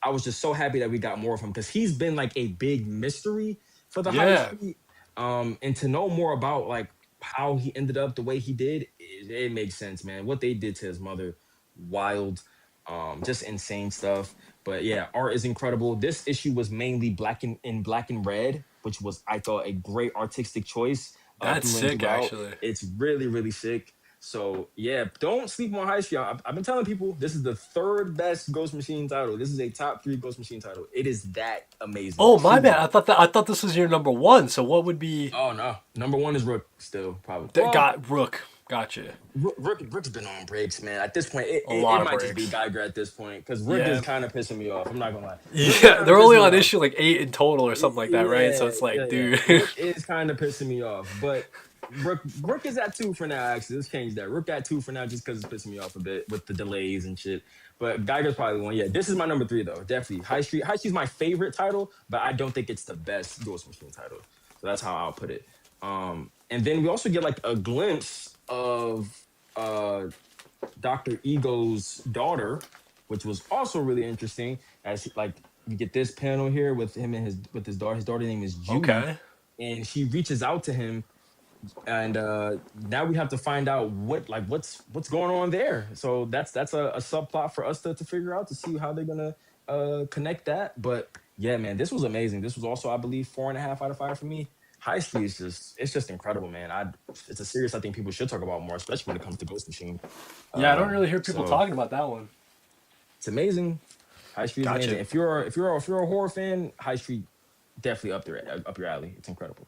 I was just so happy that we got more of him because he's been like a big mystery for the High Yeah. Street. And to know more about like how he ended up the way he did, it makes sense, man. What they did to his mother, wild, just insane stuff. But yeah, art is incredible. This issue was mainly black and red, which was I thought a great artistic choice That's through and sick, throughout. actually. It's really really sick. So yeah, don't sleep on High Street. I've been telling people this is the third best Ghost Machine title. This is a top 3 Ghost Machine title. It is that amazing, Oh, my bad. truly. I thought this was your number one. So what would be Oh no, number one is Rook still probably. Well, got Rook? Gotcha. Rook's been on breaks, man. At this point, A lot it of might just be breaks. Geiger at this point because Rook is Yeah. kind of pissing me off. I'm not gonna lie. Rook is Yeah, kind of they're pissing only me on off. issue like 8 in total or something like that, right? So it's like, Yeah. dude. Rook is kind of pissing me off, but Rook is at 2 for now. Actually, let's change that. Rook at 2 for now, just because it's pissing me off a bit with the delays and shit. But Geiger's probably one. Yeah, this is my number 3 though. Definitely High Street. High Street's my favorite title, but I don't think it's the best Ghost Machine title. So that's how I'll put it. And then we also get like a glimpse of uh Dr. Ego's daughter, which was also really interesting. Like you get this panel here with him and his daughter. His daughter name is Judy, Okay. and she reaches out to him, and now we have to find out what's going on there. So that's a subplot for us to figure out to see how they're gonna connect that. But yeah, man, this was amazing. This was also, I believe, 4.5 out of 5 for me. High Street is just incredible, man. It's a series I think people should talk about more, especially when it comes to Ghost Machine. Yeah, I don't really hear people So talking about that one. it's amazing. High Street is amazing. Gotcha. If you're a horror fan, High Street definitely up your alley. It's incredible.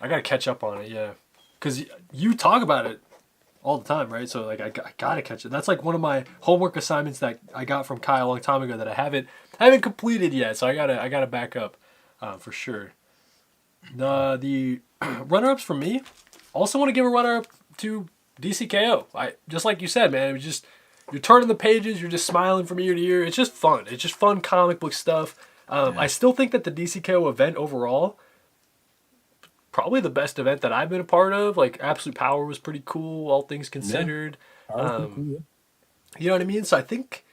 I gotta catch up on it, yeah. Because you talk about it all the time, right? So like I gotta catch it. That's like one of my homework assignments that I got from Kai a long time ago that I haven't completed yet. So I gotta back up, for sure. The runner-ups for me. Also want to give a runner-up to DCKO. I just like you said, man. It was just you're turning the pages, you're just smiling from ear to ear. It's just fun. It's just fun comic book stuff. I still think that the DCKO event overall, probably the best event that I've been a part of. Like Absolute Power was pretty cool, all things considered. Cool, yeah. You know what I mean? So I think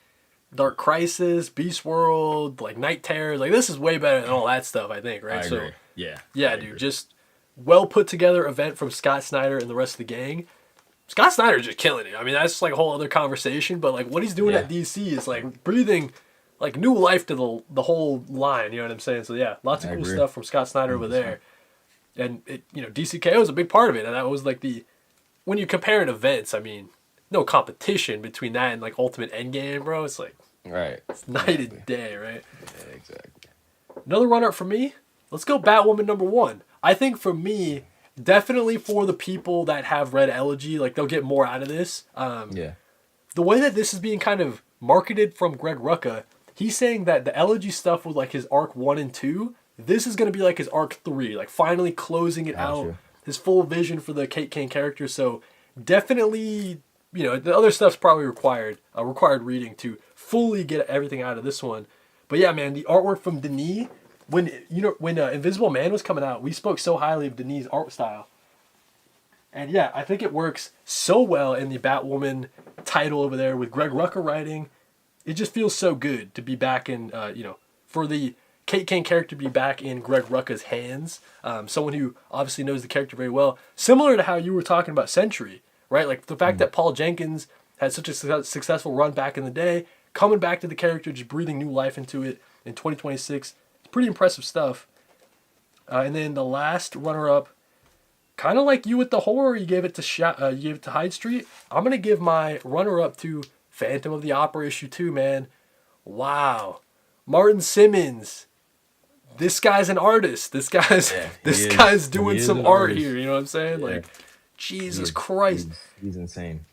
Dark Crisis, Beast World, like Night Terrors, like this is way better than all that stuff. I think, right? I agree. Yeah. Yeah, I dude, agree. just well put together event from Scott Snyder and the rest of the gang. Scott Snyder's just killing it. I mean, that's like a whole other conversation. But like what he's doing at DC is like breathing like new life to the whole line. You know what I'm saying? So yeah, lots of I cool agree. stuff from Scott Snyder over there. And it, DCKO is a big part of it. And that was like when you're comparing events, I mean, no competition between that and like Ultimate Endgame, bro. It's like Right. it's night and day, right? Yeah, exactly. Another runner up for me. Let's go Batwoman #1. I think for me, definitely for the people that have read Elegy, like they'll get more out of this. Yeah. The way that this is being kind of marketed from Greg Rucka, he's saying that the Elegy stuff was like his arc 1 and 2. This is going to be like his arc 3, like finally closing it out, Gotcha. his full vision for the Kate Kane character. So definitely, the other stuff's probably required reading to fully get everything out of this one. But yeah, man, the artwork from Denis, when Invisible Man was coming out, we spoke so highly of Denis' art style. And yeah, I think it works so well in the Batwoman title over there with Greg Rucka writing. It just feels so good to be back in, for the Kate Kane character to be back in Greg Rucka's hands. Someone who obviously knows the character very well. Similar to how you were talking about Sentry, right? Like the fact that Paul Jenkins had such a successful run back in the day, coming back to the character, just breathing new life into it in 2026. It's pretty impressive stuff. And then the last runner-up, kind of like you with the horror, you gave it to Hyde Street. I'm gonna give my runner-up to Phantom of the Opera issue 2, man. Wow, Martin Simmons. This guy's an artist. This guy's guy's doing some art here. You know what I'm saying? Yeah. Like, Jesus Christ. He's insane.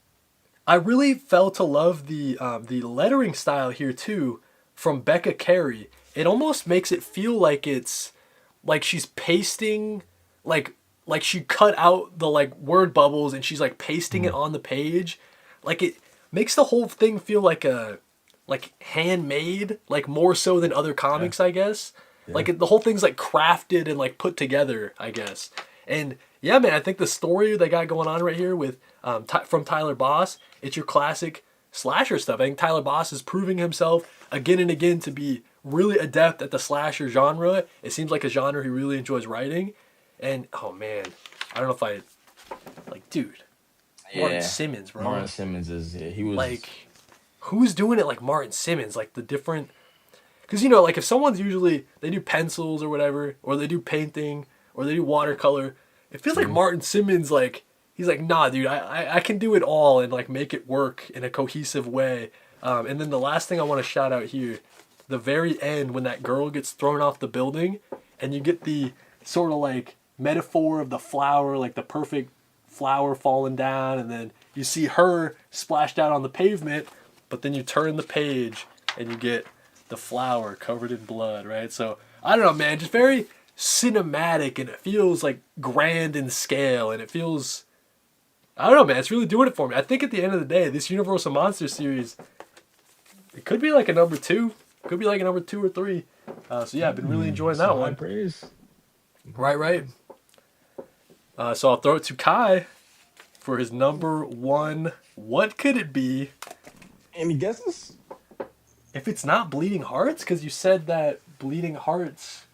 I really fell to love the lettering style here too, from Becca Carey. It almost makes it feel like it's like she's pasting, like she cut out the like word bubbles and she's like pasting it on the page. Like it makes the whole thing feel like handmade, like more so than other comics, I guess. Yeah. Like the whole thing's like crafted and like put together, I guess. And yeah, man, I think the story they got going on right here with from Tyler Boss, it's your classic slasher stuff. I think Tyler Boss is proving himself again and again to be really adept at the slasher genre. It seems like a genre he really enjoys writing. And oh man, I don't know if dude, Martin Simmons, bro. Martin Simmons he was like, who's doing it like Martin Simmons? Like the different, because like if someone's usually they do pencils or whatever, or they do painting, or they do watercolor. It feels like Martin Simmons, like, he's like, nah, dude, I can do it all and, like, make it work in a cohesive way. And then the last thing I want to shout out here, the very end when that girl gets thrown off the building and you get the sort of, like, metaphor of the flower, like the perfect flower falling down, and then you see her splashed out on the pavement, but then you turn the page and you get the flower covered in blood, right? So, I don't know, man, just very cinematic, and it feels like grand in scale, and it feels, I don't know, man, it's really doing it for me. I think at the end of the day, this Universal Monsters series, it could be like a number 2, could be like a number 2 or 3. So yeah, I've been really enjoying that one. Praise. Right. So I'll throw it to Kai for his number 1. What could it be? Any guesses? If it's not Bleeding Hearts, because you said that Bleeding Hearts,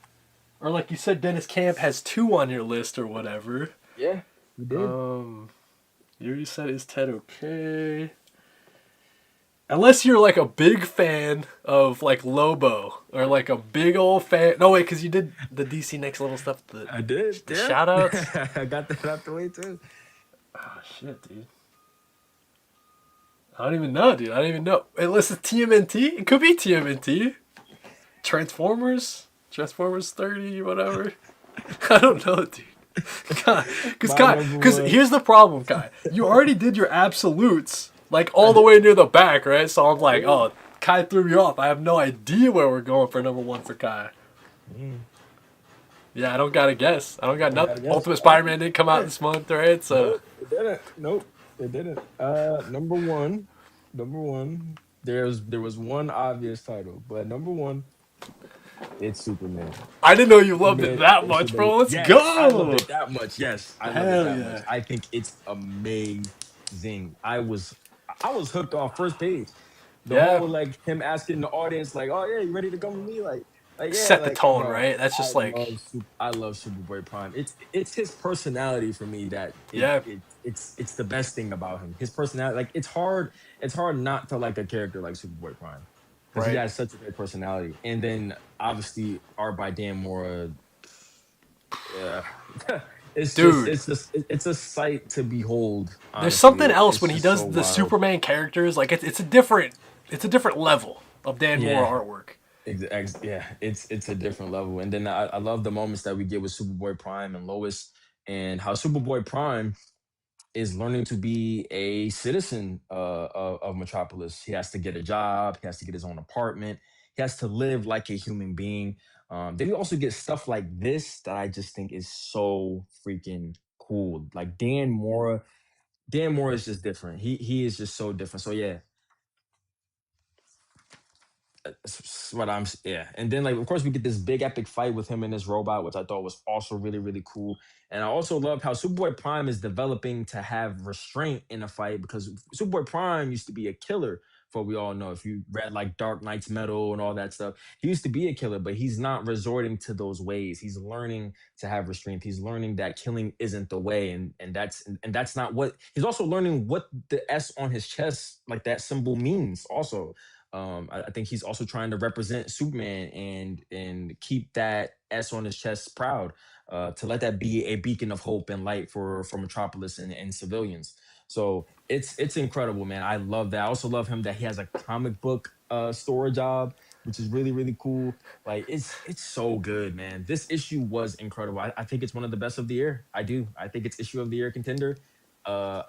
or like you said, Dennis Camp has 2 on your list or whatever. Yeah, you did. You already said, is Ted okay? Unless you're like a big fan of like Lobo, or like a big old fan. No, wait, because you did the DC Next Level stuff. I did. The shout outs. I got that out the way too. Oh, shit, dude. I don't even know, dude. I don't even know. Unless it's TMNT. It could be TMNT. Transformers 30, whatever. I don't know, dude. Because here's the problem, Kai. You already did your absolutes, like all the way near the back, right? So I'm like, oh, Kai threw me off. I have no idea where we're going for number 1 for Kai. Yeah, I don't gotta guess. I don't got I gotta nothing. guess. Ultimate All right. Spider-Man didn't come out Yeah. this month, right? So Nope, it didn't. Nope, it didn't. Number one. There was one obvious title, but number one, it's Superman. I didn't know you loved it Superman that is much, Superman. bro. Let's Yes, I loved go. it that much. Yes, I loved it Hell that much. yeah. I think it's amazing. I was hooked off first page. The Yeah. whole like him asking the audience like, "Oh yeah, you ready to come with me?" Like yeah, Set the like tone, bro. right? That's just like, I love Superboy Prime. It's his personality for me that yeah, it's the best thing about him. His personality, like it's hard not to like a character like Superboy Prime because he right. has such a great personality. And then obviously art by Dan Mora, yeah, Dude, it's a sight to behold. there's something Honestly, else it's when he just so does the wild. Superman characters. Like it's a different level of Dan Moore Yeah, artwork. yeah, it's a different level. And then I love the moments that we get with Superboy Prime and Lois, and how Superboy Prime is learning to be a citizen of Metropolis. He has to get a job. He has to get his own apartment. He has to live like a human being. Then you also get stuff like this that I just think is so freaking cool. Like Dan Mora is just different. He is just so different. So yeah, what yeah. And then like of course we get this big epic fight with him and this robot, which I thought was also really cool. And I also loved how Superboy Prime is developing to have restraint in a fight because Superboy Prime used to be a killer. For we all know, if you read like Dark Knight's Metal and all that stuff, he used to be a killer, but he's not resorting to those ways. He's learning to have restraint. He's learning that killing isn't the way, and that's not what he's also learning what the S on his chest, like that symbol means. Also, I think he's also trying to represent Superman and keep that S on his chest proud. To let that be a beacon of hope and light for Metropolis and civilians. So it's incredible, man. I love that. I also love him that he has a comic book store job, which is really cool. Like it's so good, man. This issue was incredible. I think it's one of the best of the year. I do. I think it's issue of the year contender.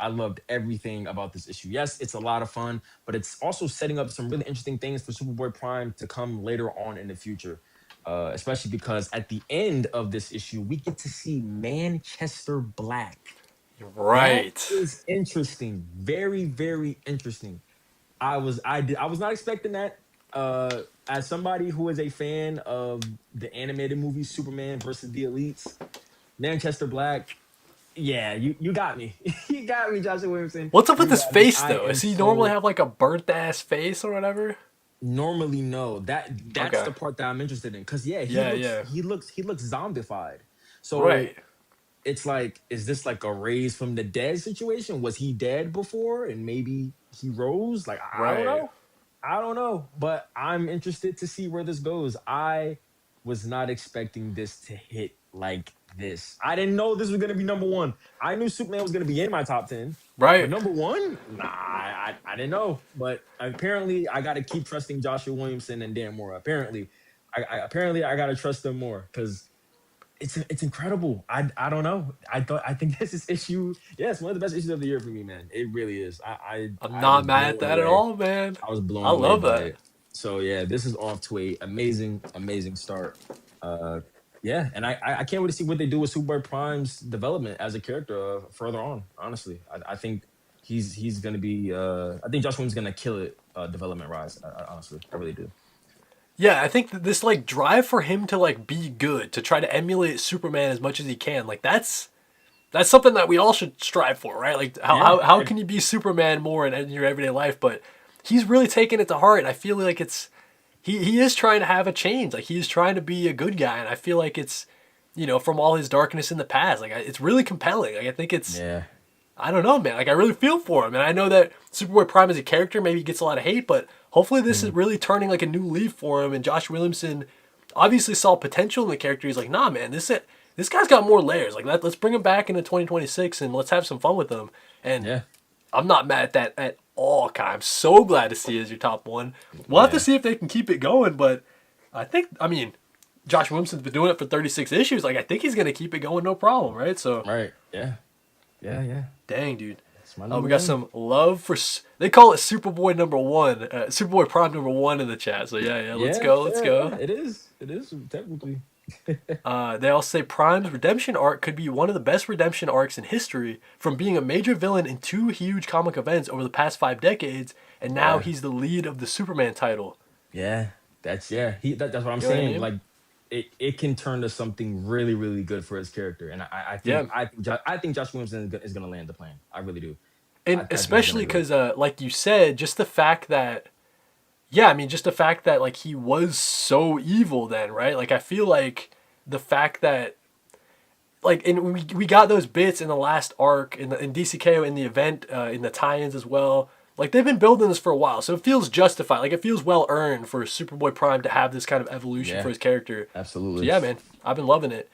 I loved everything about this issue. Yes, it's a lot of fun, but it's also setting up some really interesting things for Superboy Prime to come later on in the future. Especially because at the end of this issue, we get to see Manchester Black. That Right. is interesting. Very interesting. I was not expecting that. As somebody who is a fan of the animated movie Superman versus the Elites, Manchester Black, yeah, you got me. You got me, Joshua Williamson. What's up with You his got me. face I though? am Does he normally so have like a burnt ass face or whatever? normally no. That's Okay. the part that I'm interested in. Cause yeah, Yeah, yeah. he looks zombified. So Right. it's like, is this like a raise from the dead situation? Was he dead before and maybe he rose? Like I don't Right. know. I don't know, but I'm interested to see where this goes. I was not expecting this to hit like this. I didn't know this was gonna be number one. I knew Superman was gonna be in my top 10, but Right. number one, nah, I didn't know. But apparently, I got to keep trusting Joshua Williamson and Dan Mora. Apparently I got to trust them more because it's incredible. I don't know. I think this is issue. Yeah, it's one of the best issues of the year for me, man. It really is. I'm I not was mad at blown that at away. all, man. I was I blown away love by that. it. So yeah, this is off to a amazing start. Uh, yeah, and I can't wait to see what they do with Superboy Prime's development as a character further on. Honestly, I think he's gonna be. I think Josh Williams gonna kill it. Development rise. Honestly, I really do. Yeah, I think that this like drive for him to like be good, to try to emulate Superman as much as he can, like that's something that we all should strive for, right? Like Yeah, how can you be Superman more in your everyday life? But he's really taking it to heart, and I feel like he is trying to have a change. Like he's trying to be a good guy, and I feel like it's from all his darkness in the past. Like it's really compelling. Like I think it's yeah, I don't know, man. Like I really feel for him, and I know that Superboy Prime as a character maybe gets a lot of hate, but hopefully this is mm, really turning like a new leaf for him. And Josh Williamson obviously saw potential in the character. He's like, nah, man, this guy's got more layers. Like let's bring him back into 2026 and let's have some fun with him. And yeah, I'm not mad at that at all, Kai. I'm so glad to see it as your top one. We'll have to yeah. see if they can keep it going, but I mean, Josh Williamson's been doing it for 36 issues. Like I think he's gonna keep it going, no problem, right? So, Right. Yeah. Yeah. dang, dude. It's my We number got one. some love for. They call it Superboy number one, Superboy Prime number one in the chat. So yeah, let's Yeah, go, let's yeah, go. yeah. It is. It is technically. They also say Prime's redemption arc could be one of the best redemption arcs in history, from being a major villain in two huge comic events over the past 5 decades, and now Yeah. he's the lead of the Superman title. Yeah, yeah. That's what I'm You know what I saying. mean? Like, it can turn to something really, really good for his character, and Yeah. I think Josh Williamson is gonna land the plane. I really do. And I think he's gonna especially do it. because, like you said, just the fact that, yeah, I mean, just the fact that, like, he was so evil then, right? Like, I feel like the fact that, like, and we got those bits in the last arc in DCKO in the event in the tie-ins as well. Like they've been building this for a while, so it feels justified. Like it feels well earned for Superboy Prime to have this kind of evolution for Yeah, his character. So absolutely. yeah, man, I've been loving it.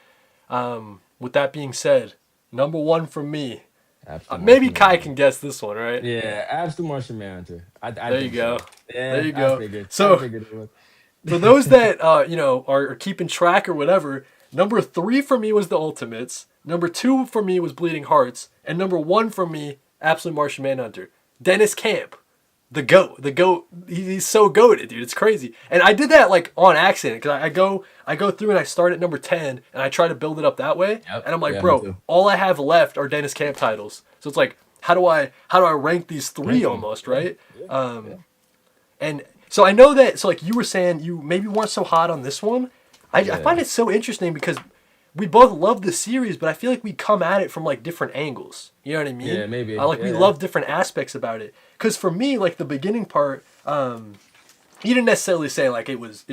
With that being said, number one for me, Absolute maybe Martian Kai Manhunter. can guess this one, right? Yeah, absolute Martian Manhunter. I There you think go. so. There Yeah, you I go. figured. I So figured it was. for those that are keeping track or whatever, number three for me was the Ultimates. Number two for me was Bleeding Hearts, and number one for me, Absolute Martian Manhunter. Dennis Camp, the goat, the goat. He's so goated, dude. It's crazy. And I did that like on accident because I go through and I start at number 10 and I try to build it up that way. Yep. And I'm like, Yeah, me bro, too. all I have left are Dennis Camp titles. So it's like, how do I rank these three Rank them. almost, Yeah. right? Yeah. Yeah. And so I know that, so like you were saying, you maybe weren't so hot on this one. I Yeah. find it so interesting because we both love the series, but I feel like we come at it from like different angles. You know what I mean? Yeah. Maybe. Like we Yeah. love different aspects about it. Because for me, like the beginning part, you didn't necessarily say like it was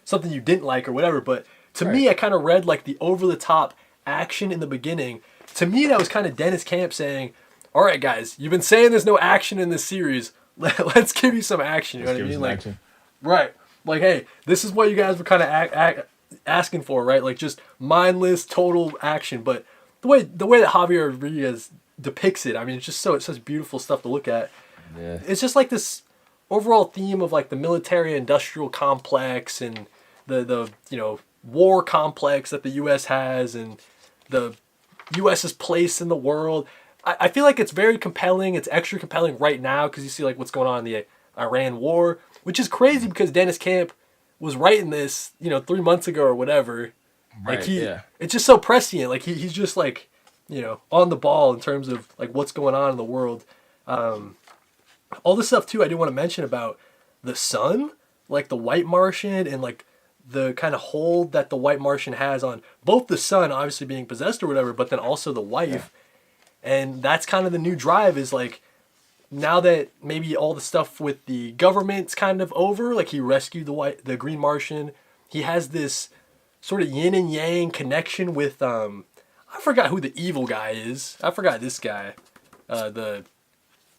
something you didn't like or whatever, but to Right. me, I kind of read like the over the top action in the beginning. To me, that was kind of Dennis Camp saying, "All right, guys, you've been saying there's no action in this series. Let's give you some action." You know Let's what I give it mean? some Like, action. right. Like, hey, this is what you guys were kind of asking for, right? Like, just mindless, total action. But the way that Javier Rodriguez depicts it, I mean, it's such beautiful stuff to look at. Yeah. It's just like this overall theme of like the military industrial complex and the war complex that the U.S. has and the U.S.'s place in the world. I feel like it's very compelling. It's extra compelling right now because you see like what's going on in the Iran war, which is crazy because Dennis Camp was writing this 3 months ago or whatever. Like Right. Yeah. it's just so prescient. Like he's just like on the ball in terms of like what's going on in the world. All this stuff too. I do want to mention about the sun, like the White Martian, and like the kind of hold that the White Martian has on both the sun, obviously being possessed or whatever, but then also the Yeah. wife. And that's kind of the new drive is like now that maybe all the stuff with the government's kind of over, like he rescued the Green Martian, he has this sort of yin and yang connection with I forgot who the evil guy is. I forgot this guy. The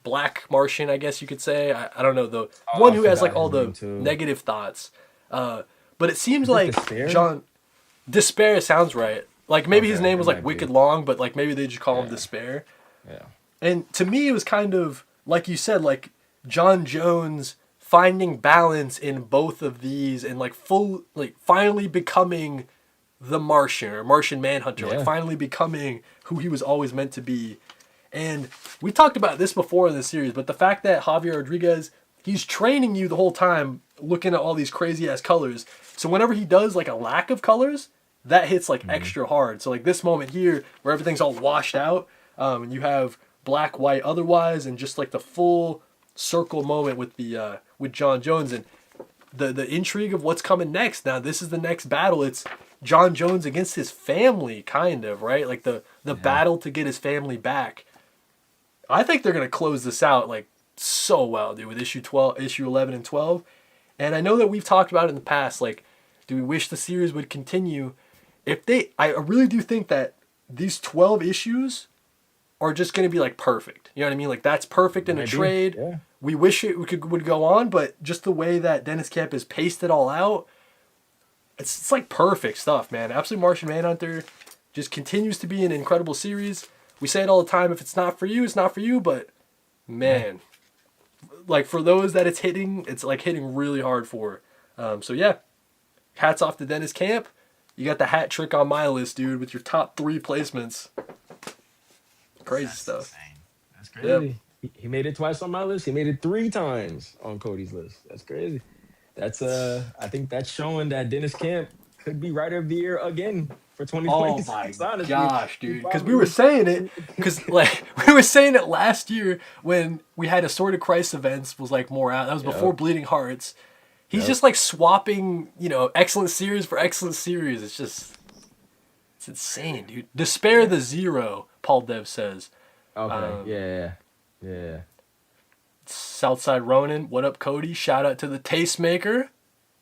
Black Martian, I guess you could say. I don't know, the Oh, one I who has like forgot all his name the too. negative thoughts. But it seems Is it like Despair? John Despair sounds right. Like maybe his Okay, name it was like might Wicked be. Long, but like maybe they just call him Yeah. Despair. Yeah. And to me, it was kind of like you said, like John Jones finding balance in both of these and like like finally becoming the Martian or Martian Manhunter, like Yeah. finally becoming who he was always meant to be. And we talked about this before in the series, but the fact that Javier Rodriguez, he's training you the whole time looking at all these crazy ass colors. So whenever he does like a lack of colors, that hits like Hmm. extra hard. So like this moment here where everything's all washed out, and you have black, white, otherwise, and just like the full circle moment with the with John Jones and the intrigue of what's coming next. Now this is the next battle. It's John Jones against his family, kind of right, like the Yeah. battle to get his family back. I think they're gonna close this out like so well, dude, with issue 12, issue 11 and 12. And I know that we've talked about it in the past. Like, do we wish the series would continue? I really do think that these 12 issues are just going to be like perfect. You know what I mean? Like that's perfect in a Might be. trade. Yeah. We wish would go on, but just the way that Dennis Camp has paced it all out, it's like perfect stuff, man. Absolute Martian Manhunter just continues to be an incredible series. We say it all the time. If it's not for you, it's not for you. But man, like for those that it's like hitting really hard for. So yeah, hats off to Dennis Camp. You got the hat trick on my list, dude, with your top three placements. Crazy That's stuff. insane. That's Yep. crazy. He made it twice on my list. He made it 3 times on Cody's list. That's crazy. That's I think that's showing that Dennis Camp could be writer of the year again for Oh my 2026. Honestly, gosh, he dude. Because we were probably. saying it, because like we were saying it last year when we had Assorted Christ events was like more out. That was before Yep. Bleeding Hearts. He's Yep. just like swapping, excellent series for excellent series. It's insane, dude. Despair Yeah. the Zero, Paul Dev says. Okay. Um, Yeah. Yeah. Southside Ronin, what up, Cody? Shout out to the Tastemaker.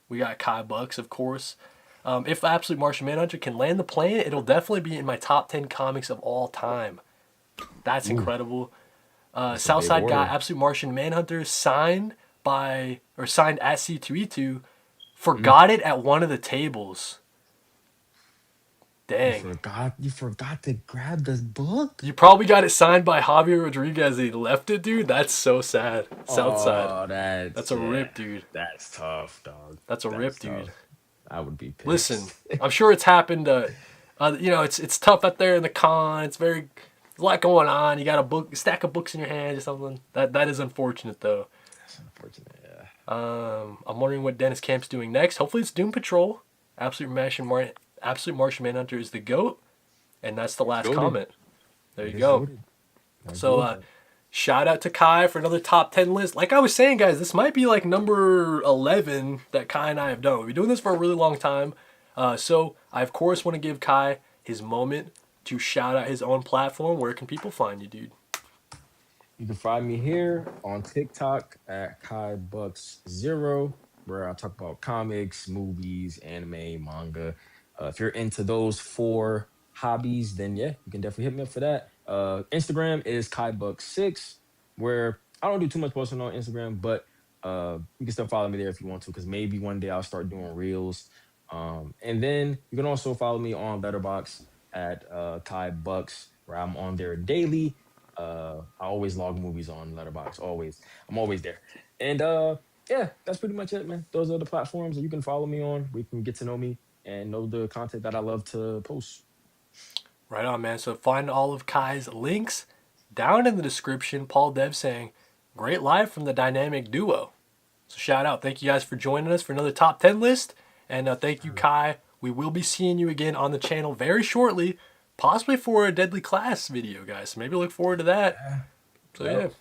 We got Kai Bucks, of course. If Absolute Martian Manhunter can land the plane, it'll definitely be in my top 10 comics of all time. That's Ooh, incredible. that's a big Southside got order. Absolute Martian Manhunter signed at C2E2. Mm. Forgot it at one of the tables. Dang. You forgot to grab this book? You probably got it signed by Javier Rodriguez. He left it, dude. That's so sad. Southside. Oh, That's that's a yeah. rip, dude. That's tough, dog. That's a That's rip, dude. tough. I would be Listen, pissed. I'm sure it's happened. It's tough out there in the con. There's a lot going on. You got a stack of books in your hand or something. That is unfortunate though. That's unfortunate, yeah. I'm wondering what Dennis Camp's doing next. Hopefully it's Doom Patrol. Absolute Martian Manhunter is the goat, and that's the last Goated. comment. There It you is go. goated. I agree So with that. shout out to Kai for another top 10 list. Like I was saying, guys, this might be like number 11 that Kai and I have done. We've been doing this for a really long time. So I, of course, want to give Kai his moment to shout out his own platform. Where can people find you, dude? You can find me here on TikTok at Kai Bucks Zero, where I talk about comics, movies, anime, manga. If you're into those four hobbies, then yeah, you can definitely hit me up for that. Instagram is Kai Bucks Six, where I don't do too much posting on Instagram, but you can still follow me there if you want to, because maybe one day I'll start doing reels. And then you can also follow me on Letterbox at Kai Bucks, where I'm on there daily. I always log movies on Letterbox. Always, I'm always there. And yeah, that's pretty much it, man. Those are the platforms that you can follow me on. We can get to know me and know the content that I love to post. Right on, man. So find all of Kai's links down in the description. Paul Dev saying, great live from the dynamic duo. So shout out. Thank you guys for joining us for another top 10 list. And thank you, Kai. We will be seeing you again on the channel very shortly, possibly for a Deadly Class video, guys. So maybe look forward to that. Yeah. So yeah, Yep.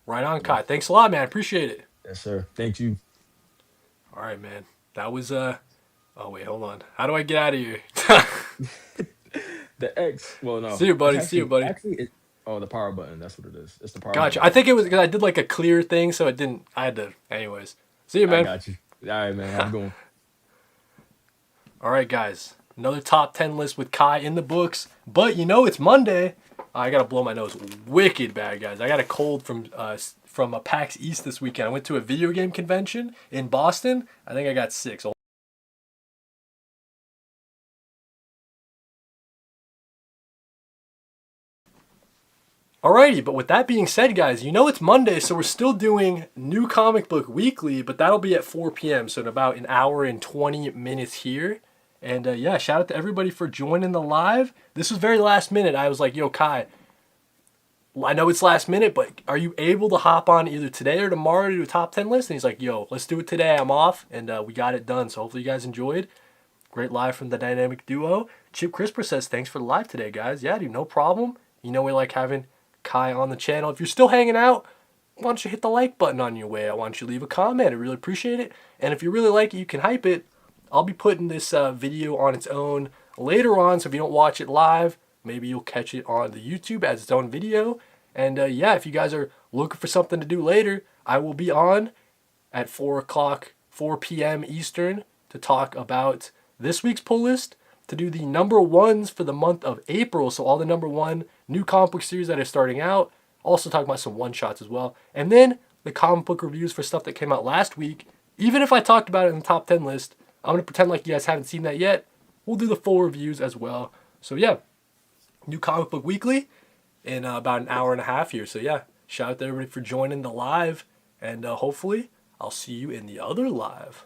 right on, Kai. Thanks a lot, man. Appreciate it. Yes, sir. Thank you. All right, man. That was Oh wait, hold on. How do I get out of here? The X. Well, no. See you, It's buddy. See you, buddy. actually it. Oh, the power button. That's what it is. It's the power Gotcha. button. I think it was because I did like a clear thing, so it didn't. I had to. Anyways. See you, I man. got you. All right, man. Have a good one. All right, guys. Another top 10 list with Kai in the books. But it's Monday. I got to blow my nose wicked bad, guys. I got a cold from a PAX East this weekend. I went to a video game convention in Boston. I think I got sick. So alrighty, but with that being said, guys, it's Monday, so we're still doing New Comic Book Weekly, but that'll be at 4 p.m., so in about an hour and 20 minutes here. And yeah, shout out to everybody for joining the live. This was very last minute. I was like, yo, Kai, I know it's last minute, but are you able to hop on either today or tomorrow to do a top 10 list? And he's like, yo, let's do it today. I'm off. And we got it done. So hopefully you guys enjoyed. Great live from the dynamic duo. Chip Crisper says, thanks for the live today, guys. Yeah, dude, no problem. We like having Kai on the channel. If you're still hanging out, why don't you hit the like button on your way? I want you to leave a comment. I really appreciate it. And if you really like it, you can hype it. I'll be putting this video on its own later on, so if you don't watch it live, maybe you'll catch it on the YouTube as its own video. And yeah, if you guys are looking for something to do later, I will be on at 4 o'clock, 4 p.m. Eastern to talk about this week's pull list, to do the number ones for the month of April. So all the number one new comic book series that are starting out. Also talk about some one-shots as well. And then the comic book reviews for stuff that came out last week. Even if I talked about it in the top 10 list, I'm going to pretend like you guys haven't seen that yet. We'll do the full reviews as well. So yeah, New Comic Book Weekly in about an hour and a half here. So yeah, shout out to everybody for joining the live. And hopefully I'll see you in the other live.